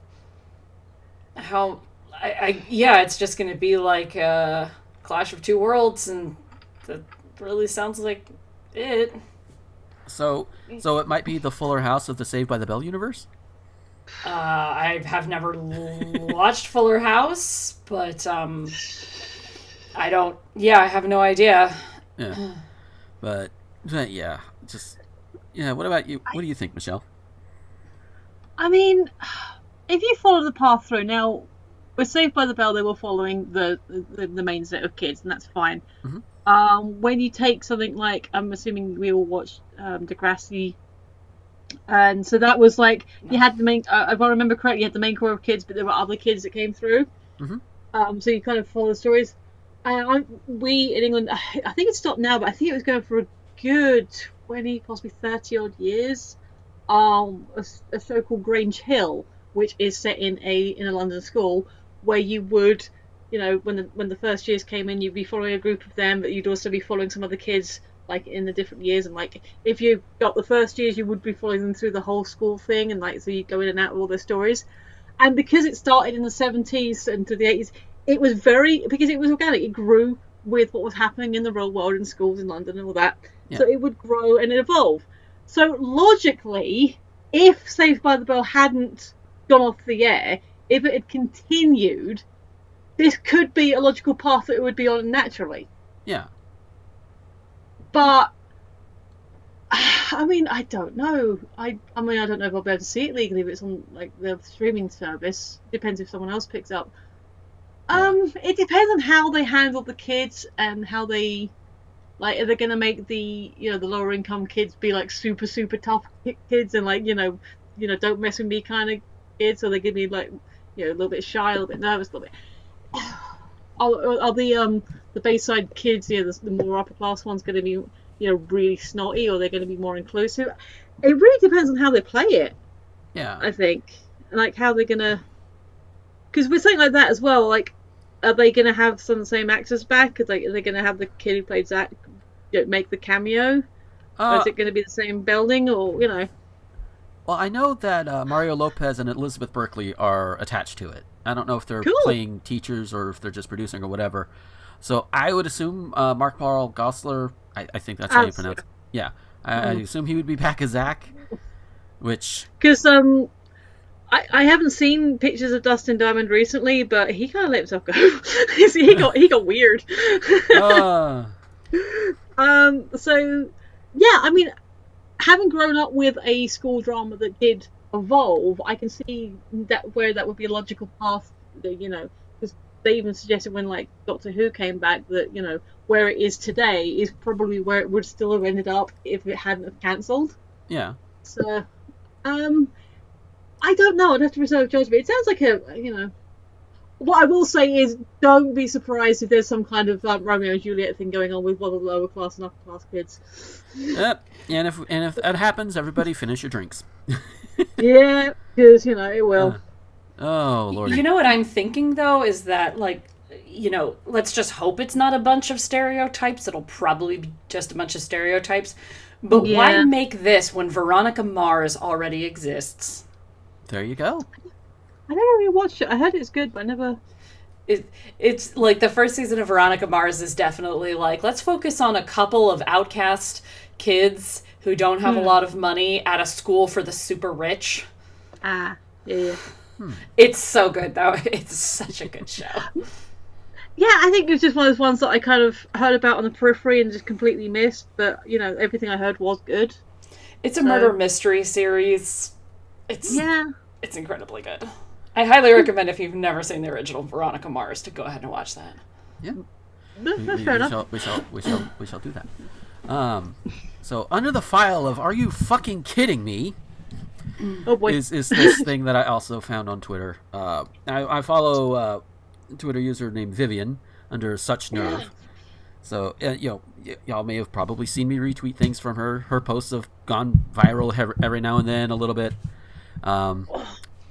How it's just going to be like a clash of two worlds, and that really sounds like it.
So it might be the Fuller House of the Saved by the Bell universe?
I have never watched Fuller House, but I have no idea.
Yeah. But yeah, what about you? What do you think, Michelle?
I mean, if you follow the path through, now with Saved by the Bell, they were following the main set of kids, and that's fine.
Mm-hmm.
When you take something like, I'm assuming we all watched Degrassi, and so that was you had the main, if I remember correctly, you had the main core of kids, but there were other kids that came through.
Mm-hmm.
So you kind of follow the stories. We in England, I think it's stopped now, but I think it was going for a good 20, possibly 30 odd years. A show called Grange Hill, which is set in a London school, where you would, when the first years came in, you'd be following a group of them, but you'd also be following some other kids in the different years, and if you got the first years, you would be following them through the whole school thing, and so you go in and out of all their stories. And because it started in the 70s and to the 80s, it was because it was organic. It grew with what was happening in the real world in schools in London and all that. Yeah. So it would grow and evolve. So logically, if Saved by the Bell hadn't gone off the air, if it had continued, this could be a logical path that it would be on naturally.
Yeah.
But I mean, I don't know. I mean, I don't know if I'll be able to see it legally if it's on the streaming service. Depends if someone else picks up. It depends on how they handle the kids and how they are they going to make the the lower income kids be super super tough kids and don't mess with me kind of kids, or they give me a little bit shy, a little bit nervous, a little bit. Are the Bayside kids, the more upper class ones, going to be really snotty, or they're going to be more inclusive? It really depends on how they play it.
Yeah,
I think, how they're gonna, because with something like that as well, are they gonna have some of the same actors back? Are they gonna have the kid who played Zach make the cameo? Or is it going to be the same building, or Well,
I know that Mario Lopez and Elizabeth Berkley are attached to it. I don't know if they're playing teachers or if they're just producing or whatever. So I would assume Mark Paul Gosselaar, I think that's how you pronounce it. Yeah. I assume he would be back as Zach, which...
Because I haven't seen pictures of Dustin Diamond recently, but he kind of let himself go. he got weird. So, yeah, I mean, having grown up with a school drama that did evolve, I can see that where that would be a logical path, because they even suggested when like Doctor Who came back that, you know, where it is today is probably where it would still have ended up if it hadn't have cancelled.
Yeah.
So, I don't know. I'd have to reserve judgment. It sounds like what I will say is, don't be surprised if there's some kind of Romeo and Juliet thing going on with one of the lower class and upper class kids.
Yep. And if that happens, everybody finish your drinks.
Yeah, because it will.
Oh Lord.
You know what I'm thinking though is that let's just hope it's not a bunch of stereotypes. It'll probably be just a bunch of stereotypes. But why make this when Veronica Mars already exists?
There you go.
I never really watched it. I heard it's good, but I never...
It's like the first season of Veronica Mars is definitely like, let's focus on a couple of outcast kids who don't have a lot of money at a school for the super rich.
Ah, yeah.
It's so good, though. It's such a good show.
Yeah, I think it's just one of those ones that I kind of heard about on the periphery and just completely missed, but, everything I heard was good.
It's a murder mystery series. It's incredibly good. I highly recommend, if you've never seen the original Veronica Mars, to go ahead and watch that.
Yeah.
That's fair enough.
We shall do that. So under the file of "Are you fucking kidding me?"
Oh boy.
is this thing that I also found on Twitter. I follow a Twitter user named Vivian under Such Nerve. So y'all may have probably seen me retweet things from her. Her posts have gone viral every now and then a little bit.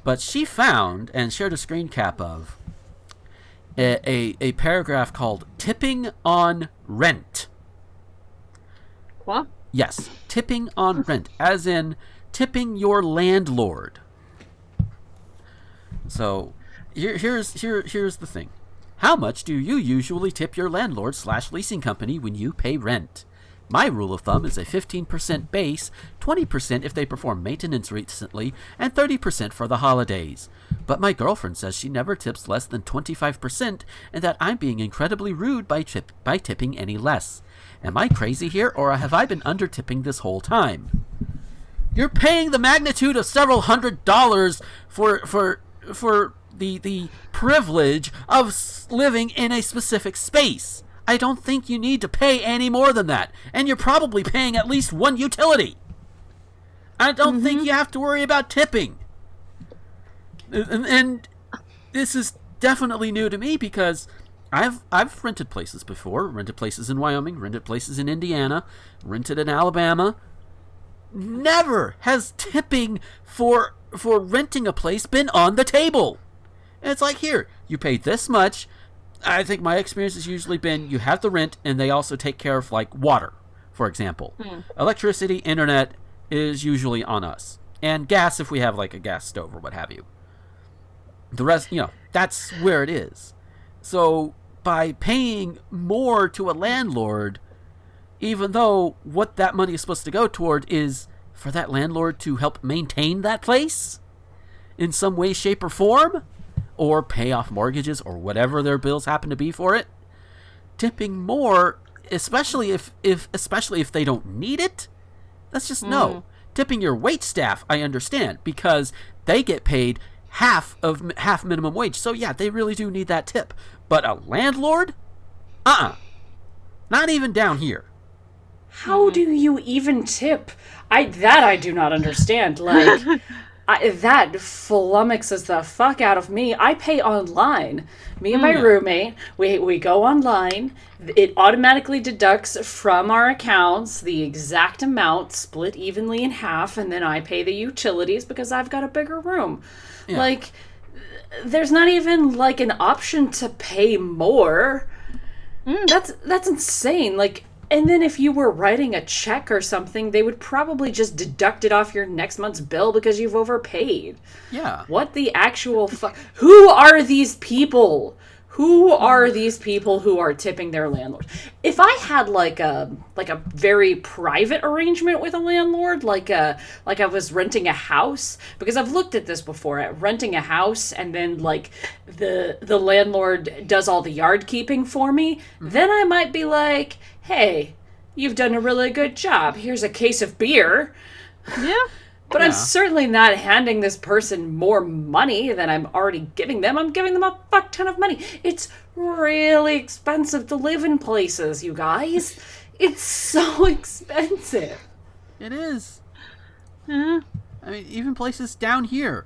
But she found and shared a screen cap of a paragraph called "Tipping on Rent."
What?
Yes, tipping on rent, as in tipping your landlord. So here's the thing. How much do you usually tip your landlord/leasing company when you pay rent? My rule of thumb is a 15% base, 20% if they perform maintenance recently, and 30% for the holidays. But my girlfriend says she never tips less than 25%, and that I'm being incredibly rude by tipping any less. Am I crazy here, or have I been under-tipping this whole time? You're paying the magnitude of several $100s for the privilege of living in a specific space. I don't think you need to pay any more than that, and you're probably paying at least one utility. I don't think you have to worry about tipping. And this is definitely new to me because I've rented places before. Rented places in Wyoming, rented places in Indiana, rented in Alabama. Never has tipping for renting a place been on the table. And it's like, here, you paid this much. I think my experience has usually been you have the rent and they also take care of like water, for example. Electricity, internet is usually on us. And gas if we have like a gas stove or what have you. The rest, that's where it is. So by paying more to a landlord, even though what that money is supposed to go toward is for that landlord to help maintain that place in some way, shape, or form, or pay off mortgages or whatever their bills happen to be for it, tipping more, especially if they don't need it, that's just no. Tipping your wait staff, I understand, because they get paid half minimum wage. So yeah, they really do need that tip. But a landlord? Not even down here.
How do you even tip? I do not understand. Like, that flummoxes the fuck out of me. I pay online. Me and my roommate, we go online. It automatically deducts from our accounts the exact amount, split evenly in half, and then I pay the utilities because I've got a bigger room. Yeah. Like, there's not even, like, an option to pay more. That's insane. Like, and then if you were writing a check or something, they would probably just deduct it off your next month's bill because you've overpaid. Yeah. What the actual fuck? Who are these people? Who are these people who are tipping their landlord? If I had like a very private arrangement with a landlord, like I was renting a house, because I've looked at this before, at renting a house, and then like the landlord does all the yard keeping for me, then I might be like, hey, you've done a really good job. Here's a case of beer.
Yeah.
But I'm certainly not handing this person more money than I'm already giving them. I'm giving them a fuck ton of money. It's really expensive to live in places, you guys. It's so expensive.
It is. I mean, even places down here.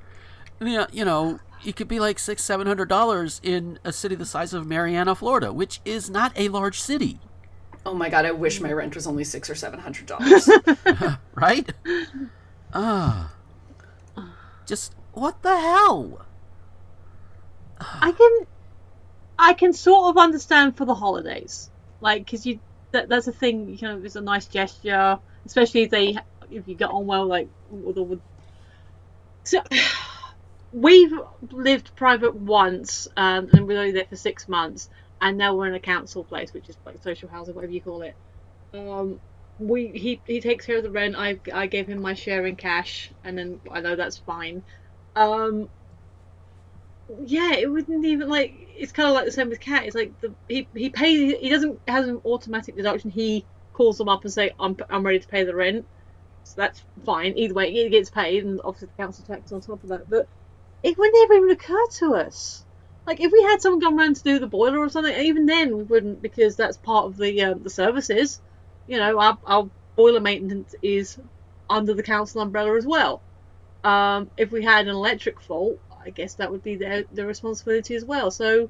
You know, it could be like $600-700 in a city the size of Marianna, Florida, which is not a large city.
Oh my god, I wish my rent was only $600 or $700.
Right? Just what the hell?
I can sort of understand for the holidays, like, because that's a thing. You know, it's a nice gesture, especially if you get on well, like with. So we've lived private once, and we were only there for 6 months, and now we're in a council place, which is like social housing, whatever you call it. He takes care of the rent. I gave him my share in cash, and then I know that's fine. Yeah, it wouldn't even, like, it's kind of like the same with Cat. It's like he pays. He doesn't have an automatic deduction. He calls them up and say, I'm ready to pay the rent. So that's fine. Either way, it gets paid, and obviously the council tax on top of that. But it would never even occur to us. Like, if we had someone come around to do the boiler or something, even then we wouldn't, because that's part of the services. You know, our boiler maintenance is under the council umbrella as well. If we had an electric fault, I guess that would be their responsibility as well. So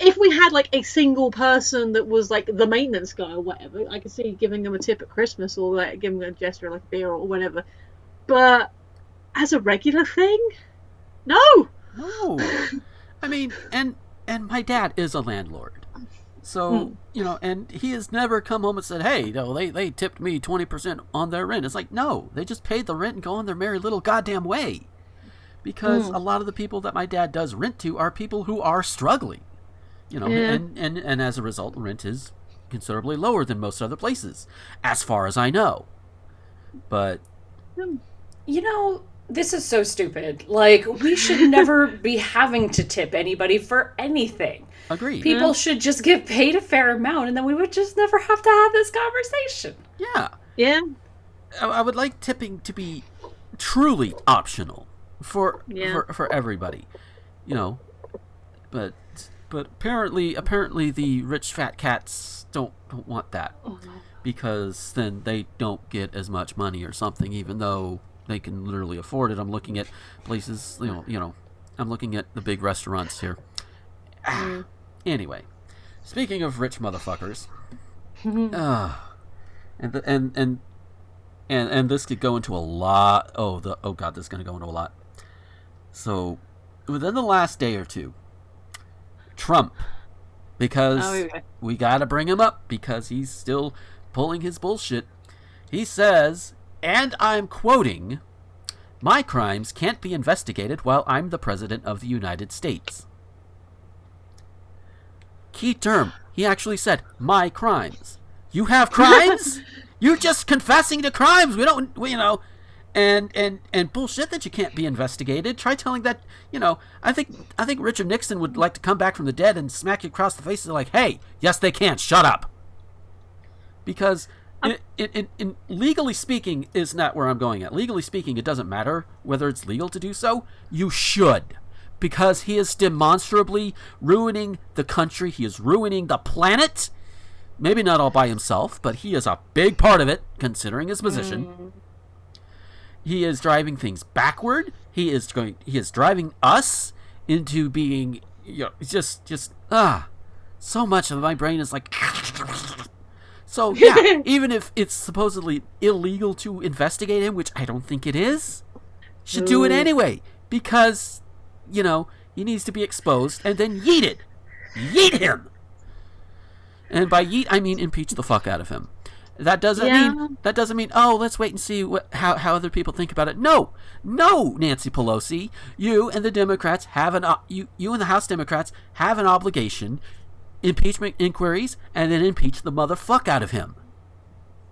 if we had like a single person that was like the maintenance guy or whatever, I could see giving them a tip at Christmas, or like giving them a gesture like a beer or whatever. But as a regular thing, no.
I mean, and my dad is a landlord, so you know, and he has never come home and said, "Hey, no, they tipped me 20% on their rent." It's like, no, they just paid the rent and go on their merry little goddamn way. Because a lot of the people that my dad does rent to are people who are struggling, you know, and as a result, rent is considerably lower than most other places, as far as I know. But
you know, this is so stupid. Like, we should never be having to tip anybody for anything.
Agreed.
People should just get paid a fair amount, and then we would just never have to have this conversation.
Yeah. I would like tipping to be truly optional for everybody, you know. But apparently the rich fat cats don't want that, because then they don't get as much money or something, even though they can literally afford it. I'm looking at places, you know, I'm looking at the big restaurants here. Anyway, speaking of rich motherfuckers, and this could go into a lot. Oh god, this is going to go into a lot. So, within the last day or two, Trump, because we got to bring him up because he's still pulling his bullshit. He says, and I'm quoting, "My crimes can't be investigated while I'm the president of the United States." Key term. He actually said, "My crimes." You have crimes? You're just confessing to crimes. You know, and bullshit that you can't be investigated. Try telling that, you know, I think Richard Nixon would like to come back from the dead and smack you across the face and like, hey, yes they can, shut up. Because in legally speaking is not where I'm going at. Legally speaking, it doesn't matter whether it's legal to do so. You should. Because he is demonstrably ruining the country. He is ruining the planet. Maybe not all by himself, but he is a big part of it, considering his position. He is driving things backward. He is driving us into being, you know, just so much of my brain is like. So yeah, even if it's supposedly illegal to investigate him, which I don't think it is, should do it anyway, because, you know, he needs to be exposed and then yeet him. And by yeet, I mean impeach the fuck out of him. That doesn't mean oh, let's wait and see how other people think about it. No, Nancy Pelosi, you and the Democrats have you and the House Democrats have an obligation, impeachment inquiries, and then impeach the motherfuck out of him.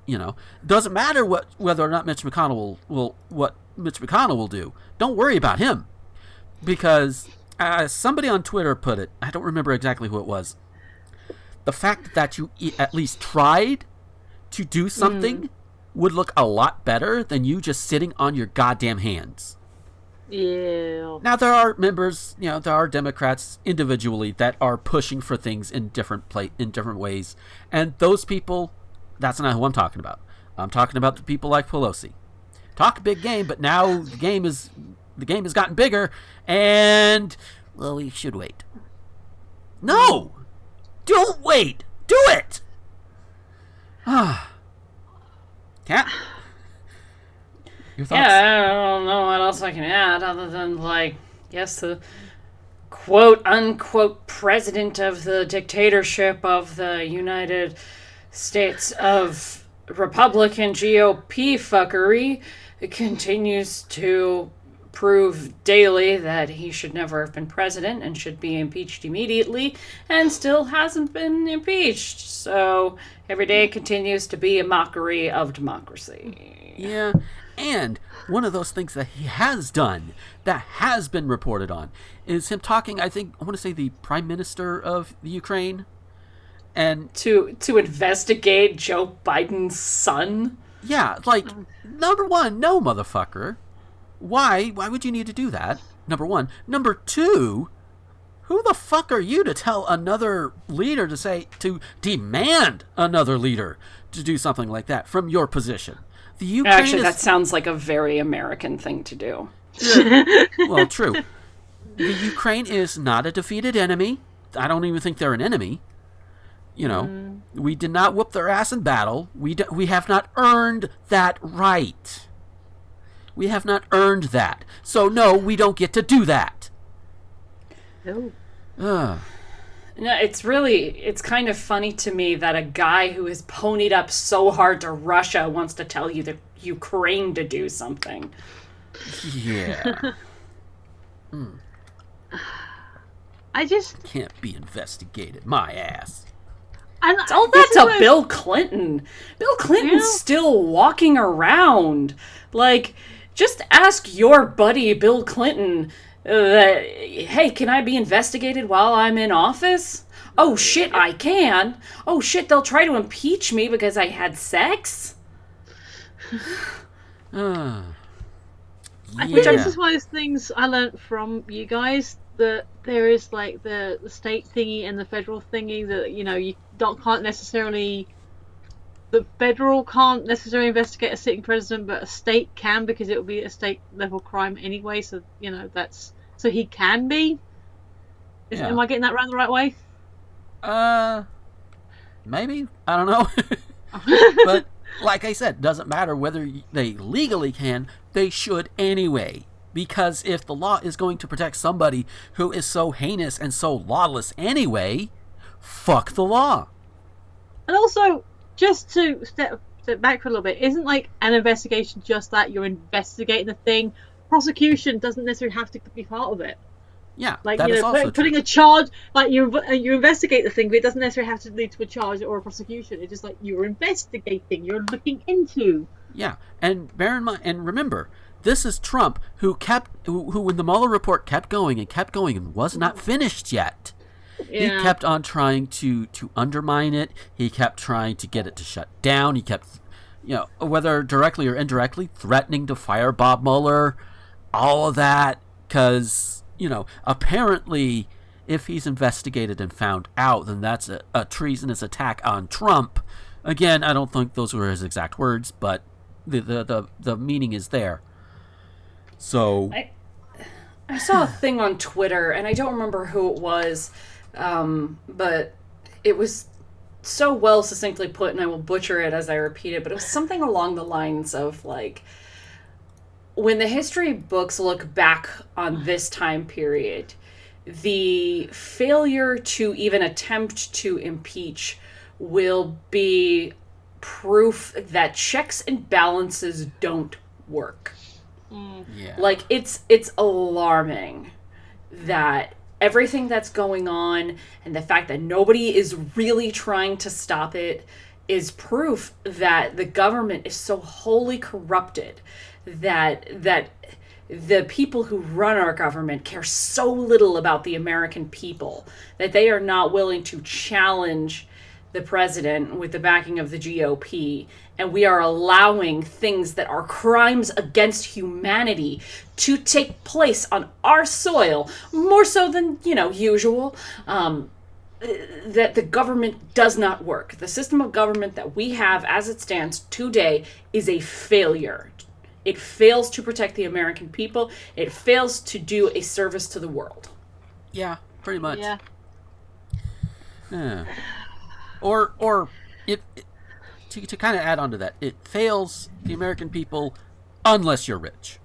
You know, doesn't matter whether or not Mitch McConnell will do. Don't worry about him, because somebody on Twitter put it. I don't remember exactly who it was. The fact that you at least tried to do something would look a lot better than you just sitting on your goddamn hands.
Yeah.
Now, there are members, there are Democrats individually that are pushing for things in different ways. And those people, that's not who I'm talking about. I'm talking about the people like Pelosi. Talk a big game, but now the game has gotten bigger, and, well, we should wait. No! Don't wait! Do it! Cat? Your thoughts?
Yeah, I don't know what else I can add other than, yes, the quote-unquote president of the dictatorship of the United States of Republican GOP fuckery continues to prove daily that he should never have been president and should be impeached immediately, and still hasn't been impeached. So every day continues to be a mockery of democracy.
Yeah, and one of those things that he has done that has been reported on is him talking, I want to say the Prime Minister of the Ukraine, and
to investigate Joe Biden's son.
Yeah, number one, no, motherfucker. Why would you need to do that? Number one. Number two, who the fuck are you to tell another leader to demand another leader to do something like that from your position? The Ukraine
Actually, that sounds like a very American thing to do.
Well, true. The Ukraine is not a defeated enemy. I don't even think they're an enemy. We did not whoop their ass in battle. We have not earned that right. We have not earned that. So, no, we don't get to do that.
No.
No, it's kind of funny to me that a guy who is ponied up so hard to Russia wants to tell you the Ukraine to do something.
Yeah.
I just
can't be investigated. My ass.
Tell that to Bill Clinton. Bill Clinton's still walking around. Just ask your buddy Bill Clinton, hey, can I be investigated while I'm in office? Oh shit, I can. Oh shit, they'll try to impeach me because I had sex?
I think this is one of those things I learned from you guys, that there is the state thingy and the federal thingy that, the federal can't necessarily investigate a sitting president, but a state can, because it will be a state level crime anyway. So so he can be. Am I getting that the right way?
Maybe, I don't know. But like I said, doesn't matter whether they legally can. They should anyway, because if the law is going to protect somebody who is so heinous and so lawless anyway, fuck the law.
And also, just to step back for a little bit, isn't an investigation just that you're investigating the thing? Prosecution doesn't necessarily have to be part of it.
Yeah, that is also
putting
true.
a charge, you investigate the thing, but it doesn't necessarily have to lead to a charge or a prosecution. It's just you're investigating, you're looking into.
Yeah, and bear in mind, and remember, this is Trump who when the Mueller report kept going and was not finished yet.
Yeah.
He kept on trying to undermine it. He kept trying to get it to shut down. He kept, whether directly or indirectly, threatening to fire Bob Mueller. All of that, because, apparently, if he's investigated and found out, then that's a treasonous attack on Trump. Again, I don't think those were his exact words, but the meaning is there. So
I saw a thing on Twitter, and I don't remember who it was, but it was so well succinctly put, and I will butcher it as I repeat it, but it was something along the lines of, when the history books look back on this time period, the failure to even attempt to impeach will be proof that checks and balances don't work.
Yeah.
It's alarming that everything that's going on and the fact that nobody is really trying to stop it is proof that the government is so wholly corrupted that the people who run our government care so little about the American people that they are not willing to challenge the president with the backing of the GOP, and we are allowing things that are crimes against humanity to take place on our soil, more so than, usual, that the government does not work. The system of government that we have as it stands today is a failure. It fails to protect the American people. It fails to do a service to the world.
Yeah, pretty much.
Yeah.
Or to kind of add on to that, it fails the American people unless you're rich.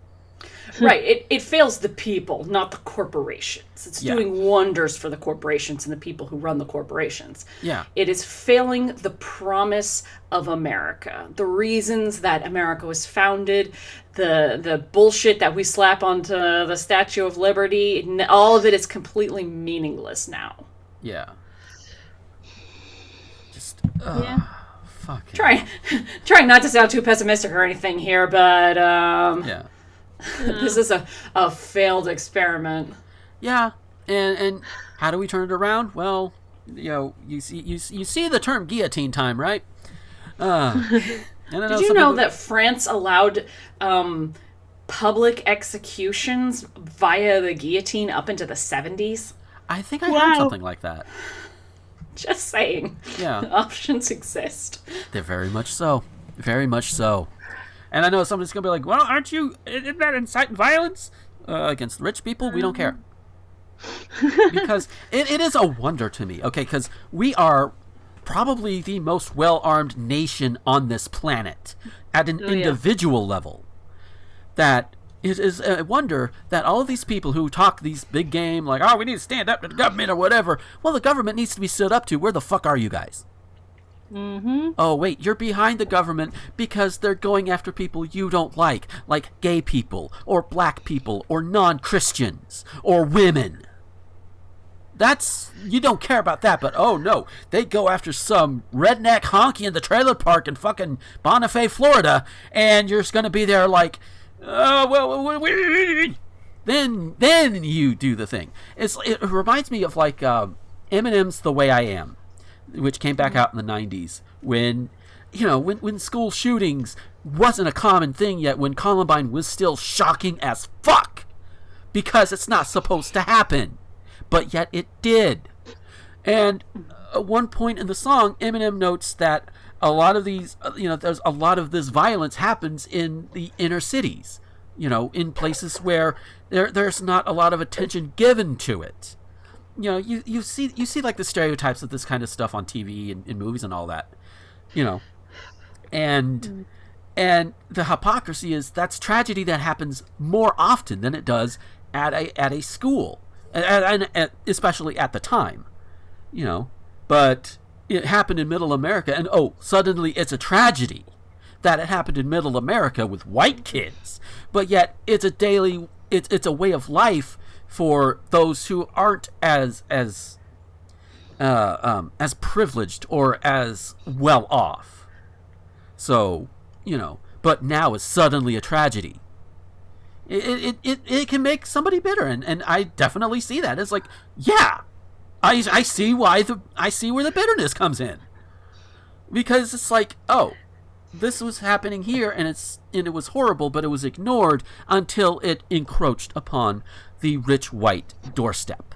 Right. It fails the people, not the corporations. It's doing wonders for the corporations and the people who run the corporations.
Yeah.
It is failing the promise of America. The reasons that America was founded, the bullshit that we slap onto the Statue of Liberty, all of it is completely meaningless now.
Yeah. Just, fuck.
Trying not to sound too pessimistic or anything here, but
yeah.
This is a failed experiment.
Yeah, and how do we turn it around? Well, you see the term guillotine time, right? Did
you know that France allowed public executions via the guillotine up into the 70s?
I think I heard something like that.
Just saying.
Yeah.
Options exist.
They're very much so. Very much so. And I know somebody's going to be like, well, isn't that inciting violence against rich people? We don't care. Because it is a wonder to me, okay, because we are probably the most well-armed nation on this planet at an individual level. That it is a wonder that all of these people who talk these big game, like, we need to stand up to the government or whatever, well, the government needs to be stood up to. Where the fuck are you guys?
Mm-hmm.
Oh, wait, you're behind the government because they're going after people you don't like gay people, or black people, or non-Christians, or women. You don't care about that, but oh no, they go after some redneck honky in the trailer park in fucking Bonifay, Florida, and you're just gonna be there like, then you do the thing. It reminds me of like Eminem's "The Way I Am," which came back out in the 90s, when school shootings wasn't a common thing yet, when Columbine was still shocking as fuck, because it's not supposed to happen, but yet it did. And at one point in the song, Eminem notes that a lot of these, there's a lot of this violence happens in the inner cities, in places where there's not a lot of attention given to it. You see like the stereotypes of this kind of stuff on TV and in movies and all that, and the hypocrisy is that's tragedy that happens more often than it does at a school, and especially at the time, but it happened in Middle America, and suddenly it's a tragedy that it happened in Middle America with white kids, but yet it's a way of life for those who aren't as privileged or as well off. So, but now it's suddenly a tragedy. It can make somebody bitter, and I definitely see that. It's like, yeah, I see where the bitterness comes in, because it's like, this was happening here, and it was horrible, but it was ignored until it encroached upon the rich white doorstep.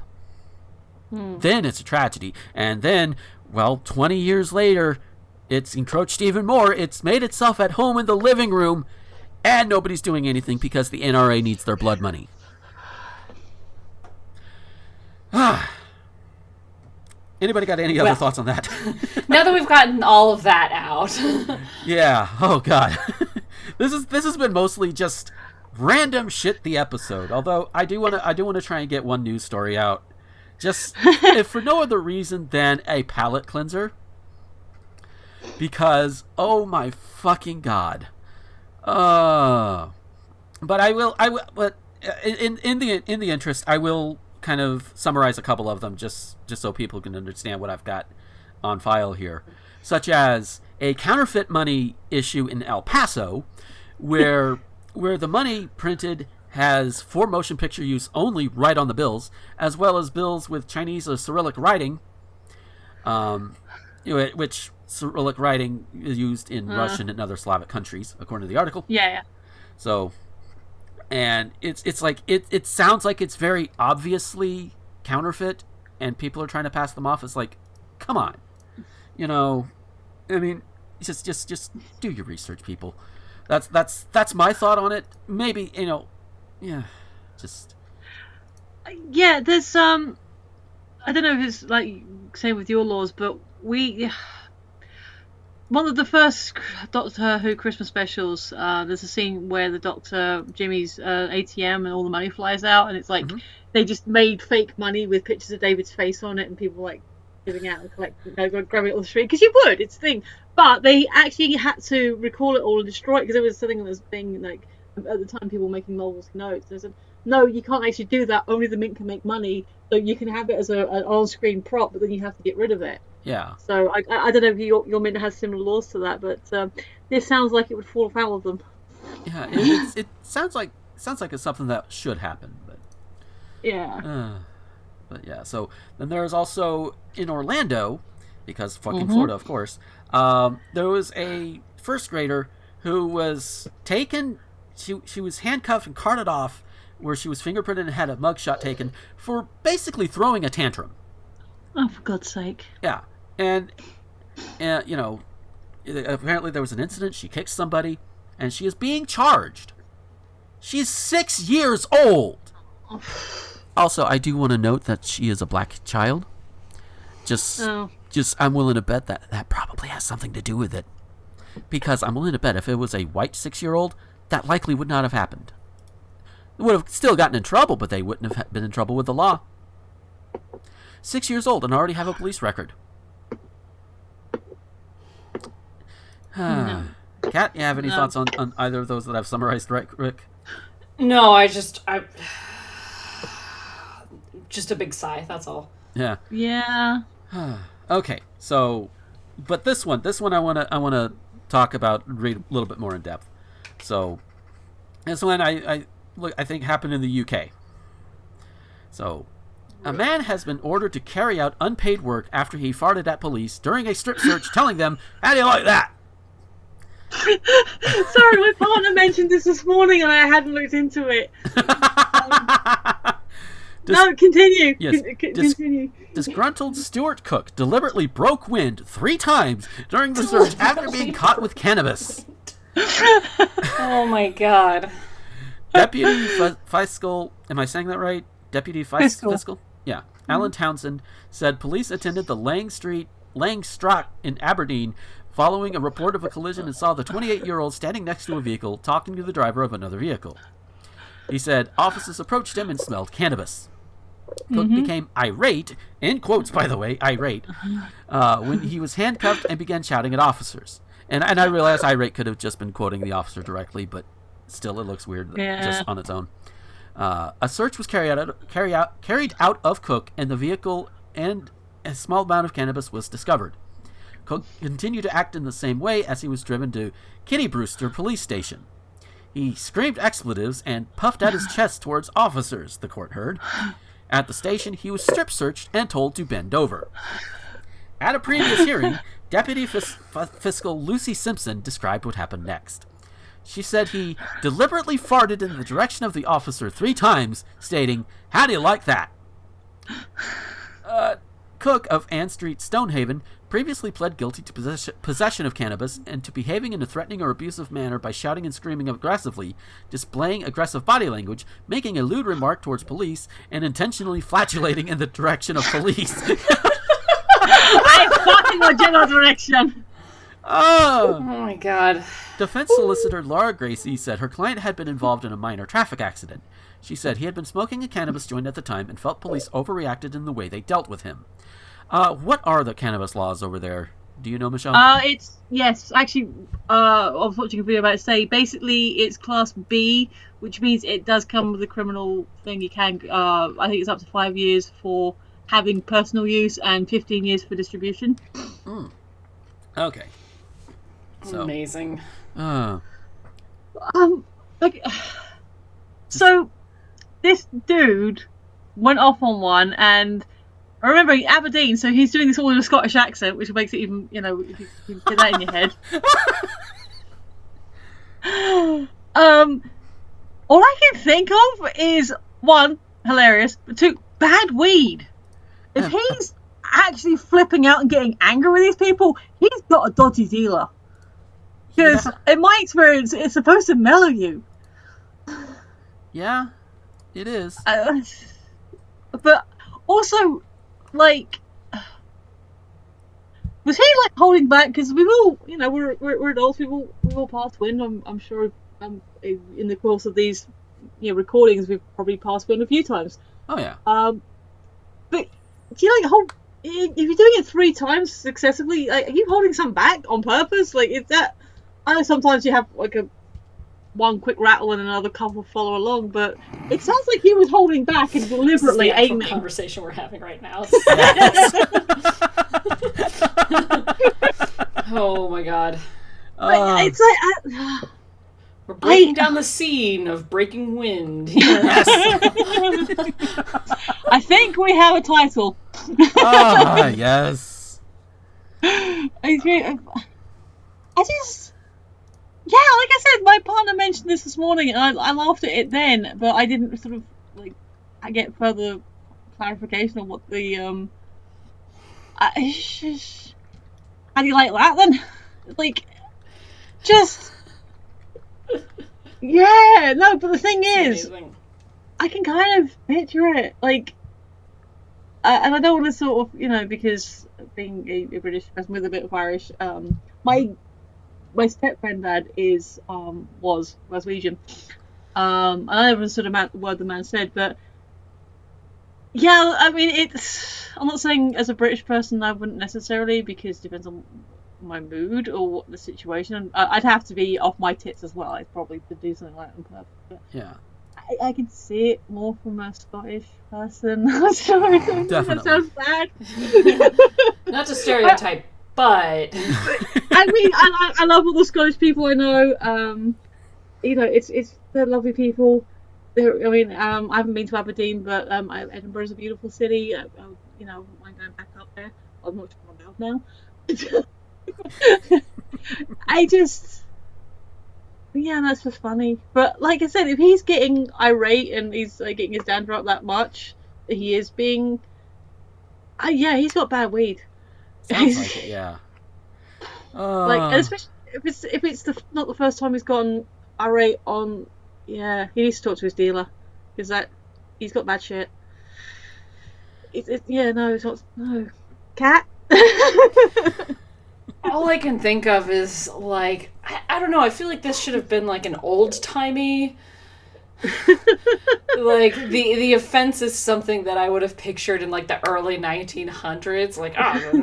Then it's a tragedy, and then, 20 years later, it's encroached even more. It's made itself at home in the living room, and nobody's doing anything because the NRA needs their blood money. Anybody got any other thoughts on that?
Now that we've gotten all of that out.
Yeah. Oh God. This has been mostly just random shit. The episode. Although I do want to try and get one news story out, just if for no other reason than a palate cleanser. Because oh my fucking God. But I will. But in the interest, I will kind of summarize a couple of them just so people can understand what I've got on file here, such as a counterfeit money issue in El Paso, where the money printed has for motion picture use only right on the bills, as well as bills with Chinese or Cyrillic writing. which Cyrillic writing is used in Russian and other Slavic countries, according to the article.
Yeah.
So, and it's like it sounds like it's very obviously counterfeit, and people are trying to pass them off as like, come on, I mean, just do your research, people. That's my thought on it. Maybe just.
Yeah, there's I don't know if it's like same with your laws, but one of the first Doctor Who Christmas specials, there's a scene where the Doctor Jimmy's ATM and all the money flies out, and it's like they just made fake money with pictures of David's face on it, and people like giving out and collecting, grabbing it off the street, because you would, it's a thing. But they actually had to recall it all and destroy it because there was something that was being like at the time people were making novels notes. They said, no, you can't actually do that. Only the Mint can make money. So you can have it as an on-screen prop, but then you have to get rid of it.
Yeah.
So I don't know if your Mint has similar laws to that, but this sounds like it would fall foul of them.
Yeah, it sounds like it's something that should happen, but
yeah.
But yeah. So then there's also in Orlando, because fucking Florida, of course. There was a first grader who was taken. She was handcuffed and carted off, where she was fingerprinted and had a mugshot taken for basically throwing a tantrum.
Oh, for God's sake.
Yeah. And apparently there was an incident. She kicked somebody, and she is being charged. She's 6 years old. Also, I do want to note that she is a black child. I'm willing to bet that probably has something to do with it. Because I'm willing to bet if it was a white 6-year-old, that likely would not have happened. They would have still gotten in trouble, but they wouldn't have been in trouble with the law. 6 years old and already have a police record.
No.
Kat, you have any thoughts on either of those that I've summarized, right, Rick?
No, I just a big sigh, that's all.
Yeah.
Yeah.
Okay, so, but this one I want to talk about, read a little bit more in depth. So, this one I think happened in the UK. So, a man has been ordered to carry out unpaid work after he farted at police during a strip search, telling them, "How do you like that?"
Sorry, my partner mentioned this morning and I hadn't looked into it. No, continue.
Yes,
Continue.
Disgruntled Stewart cook deliberately broke wind 3 times during the search after being caught with cannabis.
Oh my god.
Deputy Fiscal, am I saying that right? Deputy Fiscal? Yeah. Alan Townsend said police attended the Langstraat in Aberdeen following a report of a collision and saw the 28-year-old standing next to a vehicle talking to the driver of another vehicle. He said officers approached him and smelled cannabis. Cook became irate, in quotes by the way, irate, when he was handcuffed and began shouting at officers. And I realize irate could have just been quoting the officer directly, but still it looks weird just on its own. A search was carried out of Cook and the vehicle, and a small amount of cannabis was discovered. Cook continued to act in the same way as he was driven to Kitty Brewster Police Station. He screamed expletives and puffed out his chest towards officers, the court heard. At the station, he was strip searched and told to bend over. At a previous hearing, Deputy Fiscal Lucy Simpson described what happened next. She said he deliberately farted in the direction of the officer 3 times, stating, "How do you like that?" Cook of Ann Street, Stonehaven, previously pled guilty to possession of cannabis and to behaving in a threatening or abusive manner by shouting and screaming aggressively, displaying aggressive body language, making a lewd remark towards police, and intentionally flatulating in the direction of police.
I fucking the general direction.
Oh
my god.
Defense solicitor Laura Gracie said her client had been involved in a minor traffic accident. She said he had been smoking a cannabis joint at the time and felt police overreacted in the way they dealt with him. What are the cannabis laws over there? Do you know, Michelle?
Actually, I was watching a video about it. Say basically it's class B, which means it does come with a criminal thing. You can, I think it's up to 5 years for having personal use and 15 years for distribution.
Okay. So,
amazing.
So this dude went off on one, and Remember, Aberdeen, so he's doing this all in a Scottish accent, which makes it even, if you get that in your head. All I can think of is, one, hilarious, but two, bad weed. If he's actually flipping out and getting angry with these people, he's got a dodgy dealer. Because, in my experience, it's supposed to mellow you.
Yeah, it is.
But also, like, was he like holding back? Because we've all, we're adults. We've all passed wind. I'm sure. In the course of these, recordings, we've probably passed wind a few times.
Oh yeah.
But do you hold? If you're doing it 3 times successively, like, are you holding some back on purpose? Like, is that? I know sometimes you have like one quick rattle and another couple follow along, but it sounds like he was holding back and deliberately
this is the
aiming.
Conversation we're having right now. Oh my god.
It's like
we're breaking down the scene of Breaking Wind.
Yes.
I think we have a title.
Yes.
Yeah, like I said, my partner mentioned this morning, and I laughed at it then, but I didn't sort of I get further clarification on what the how do you like that then? Like, just yeah, no. But the thing is,
amazing.
I can kind of picture it, like, and I don't want to sort of, because being a British person with a bit of Irish, my step granddad is was Glaswegian. And I never understood a word the man said, but yeah, I mean, I'm not saying as a British person I wouldn't necessarily, because it depends on my mood or what the situation. I'd have to be off my tits as well. I'd probably to do something like that on purpose. But
yeah.
I can see it more from a Scottish person. I'm sorry, that sounds bad.
Not to stereotype, but
I mean, I love all the Scottish people I know. They're lovely people. I haven't been to Aberdeen, but Edinburgh's a beautiful city. I wouldn't mind going back up there. I'm not sure about now. That's just funny. But like I said, if he's getting irate and he's getting his dander up that much, he is being. He's got bad weed.
Sounds like it, yeah.
And especially if it's not the first time he's gotten irate on. Yeah, he needs to talk to his dealer, because he's got bad shit. It's not. No, cat.
all I can think of is I don't know. I feel like this should have been like an old timey. Like the offense is something that I would have pictured in like the early 1900s. Like,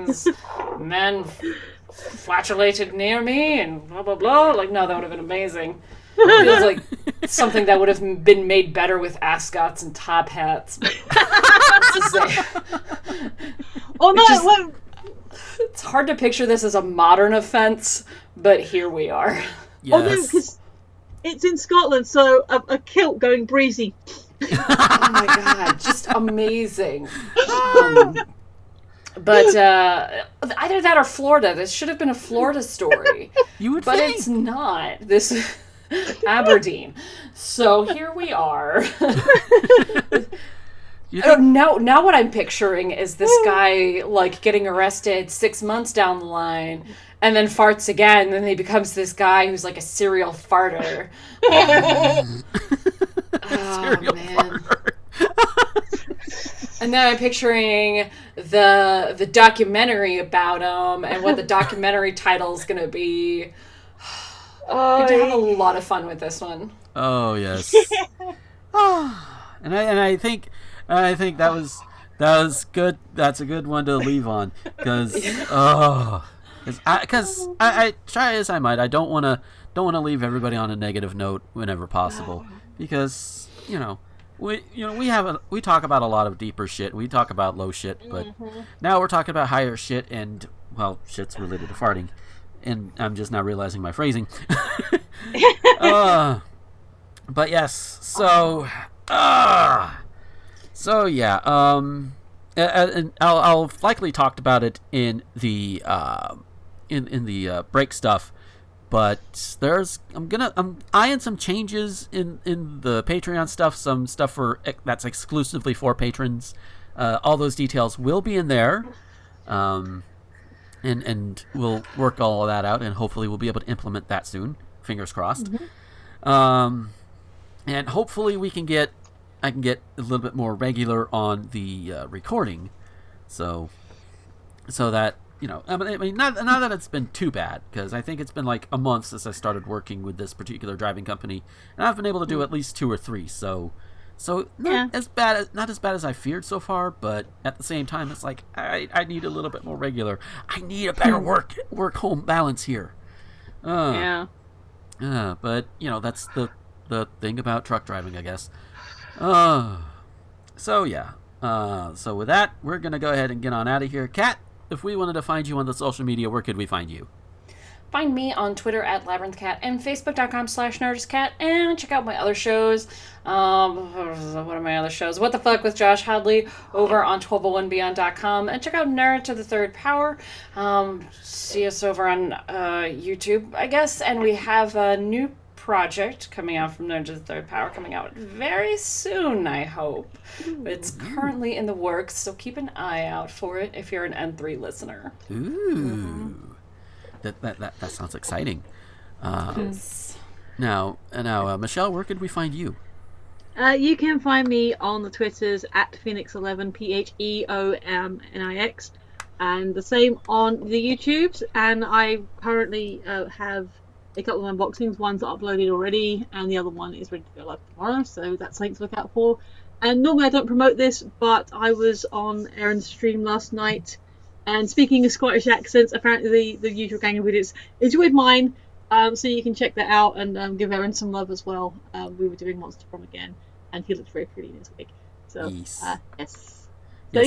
this man flatulated near me and blah blah blah. Like, no, that would have been amazing. It feels like something that would have been made better with ascots and top hats. It's hard to picture this as a modern offense, but here we are.
Yes.
Although, because it's in Scotland, so a kilt going breezy.
Oh my god, just amazing. But either that or Florida. This should have been a Florida story.
You would
but
think.
It's not. This is Aberdeen. So here we are. Now what I'm picturing is this guy like getting arrested 6 months down the line and then farts again, and then he becomes this guy who's like a serial farter. Farter. And then I'm picturing the documentary about him and what the documentary title is going to be. Going to have a lot of fun with this one.
Oh yes. And I think that was good. That's a good one to leave on, because I try as I might, I don't want to leave everybody on a negative note whenever possible, because we talk about a lot of deeper shit. We talk about low shit, but now we're talking about higher shit, and well, shit's related to farting, and I'm just now realizing my phrasing. But yes, so yeah, and I'll likely talked about it in the in the break stuff, but I'm eyeing some changes in the Patreon stuff, some stuff that's exclusively for patrons. All those details will be in there, and we'll work all of that out, and hopefully we'll be able to implement that soon. Fingers crossed. And hopefully I can get a little bit more regular on the recording, so that, I mean, not that it's been too bad, because I think it's been like a month since I started working with this particular driving company, and I've been able to do at least 2 or 3. So not as bad as I feared so far, but at the same time, it's like I need a little bit more regular. I need a better work home balance here. But that's the thing about truck driving, I guess. So with that, we're gonna go ahead and get on out of here. Kat, if we wanted to find you on the social media, where could we find you?
Find me on Twitter at LabyrinthCat and Facebook.com/NerdistCat, and check out my other shows. What are my other shows? What the Fuck with Josh Hadley over on 1201beyond.com, and check out Nerd to the Third Power. See us over on YouTube, I guess, and we have a new project coming out from Nerd to the Third Power, coming out very soon, I hope. It's currently in the works, so keep an eye out for it if you're an N3 listener.
Ooh. That sounds exciting. Now, Michelle, where could we find you?
You can find me on the Twitters at Phoenix11, PHEOMNIX, and the same on the YouTubes. And I currently have a couple of unboxings. One's uploaded already, and the other one is ready to go live tomorrow, so that's something to look out for. And normally I don't promote this, but I was on Erin's stream last night, and speaking of Scottish accents, apparently the usual gang of idiots enjoyed mine, so you can check that out and give Erin some love as well. We were doing Monster Prom again, and he looked very pretty in his wig. So, yes. So,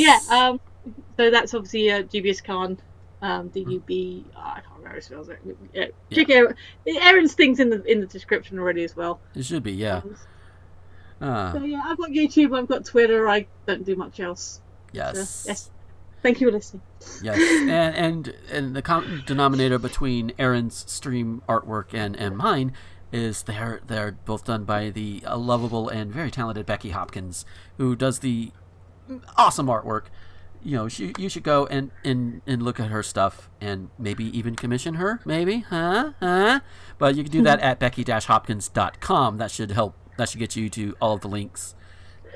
so that's obviously DubiousKhan, DUB, I can't remember how it spells it. Check out Erin's things in the description already as well.
It should be, yeah.
So, yeah, I've got YouTube, I've got Twitter, I don't do much else.
Yes.
So, yes. Thank you for listening.
Yes, and the common denominator between Erin's stream artwork and mine is they're both done by the lovable and very talented Becky Hopkins, who does the awesome artwork. You should go and look at her stuff and maybe even commission her, maybe, But you can do that at becky-hopkins.com. That should help. That should get you to all of the links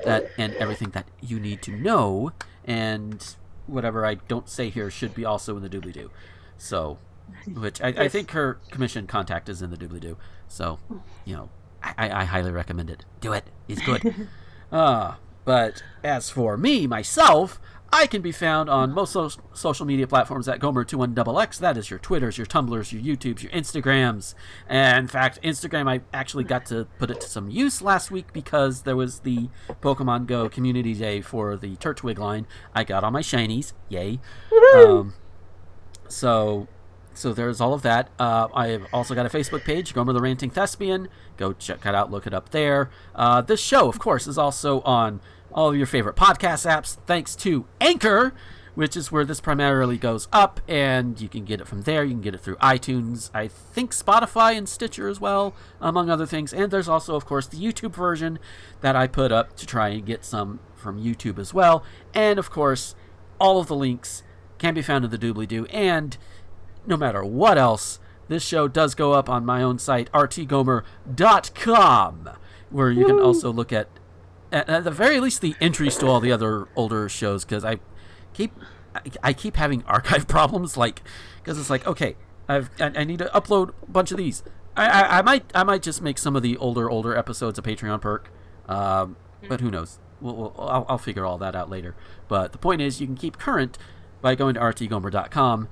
and everything that you need to know, and whatever I don't say here should be also in the doobly-doo. So, which I think her commission contact is in the doobly-doo. So, I highly recommend it. Do it. It's good. But as for me, myself, I can be found on most social media platforms at Gomer21XX. That is your Twitters, your Tumblrs, your YouTubes, your Instagrams. And in fact, Instagram, I actually got to put it to some use last week because there was the Pokemon Go Community Day for the Turtwig line. I got all my shinies. Yay. So there's all of that. I've also got a Facebook page, Gomer the Ranting Thespian. Go check it out, look it up there. This show, of course, is also on all of your favorite podcast apps, thanks to Anchor, which is where this primarily goes up, and you can get it from there. You can get it through iTunes, I think Spotify and Stitcher as well, among other things. And there's also, of course, the YouTube version that I put up to try and get some from YouTube as well. And, of course, all of the links can be found in the doobly-doo. And no matter what else, this show does go up on my own site, rtgomer.com, where you can also look at the very least, the entries to all the other older shows, because I keep having archive problems, because it's like, okay, I need to upload a bunch of these. I might just make some of the older episodes a Patreon perk, but who knows? I'll figure all that out later. But the point is, you can keep current by going to rtgomer.com.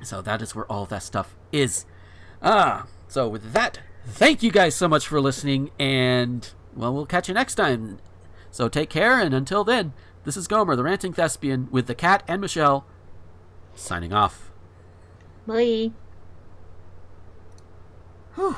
So that is where all of that stuff is. So with that, thank you guys so much for listening, and well, we'll catch you next time. So take care, and until then, this is Gomer, the Ranting Thespian, with the Cat and Michelle, signing off.
Bye.
Whew.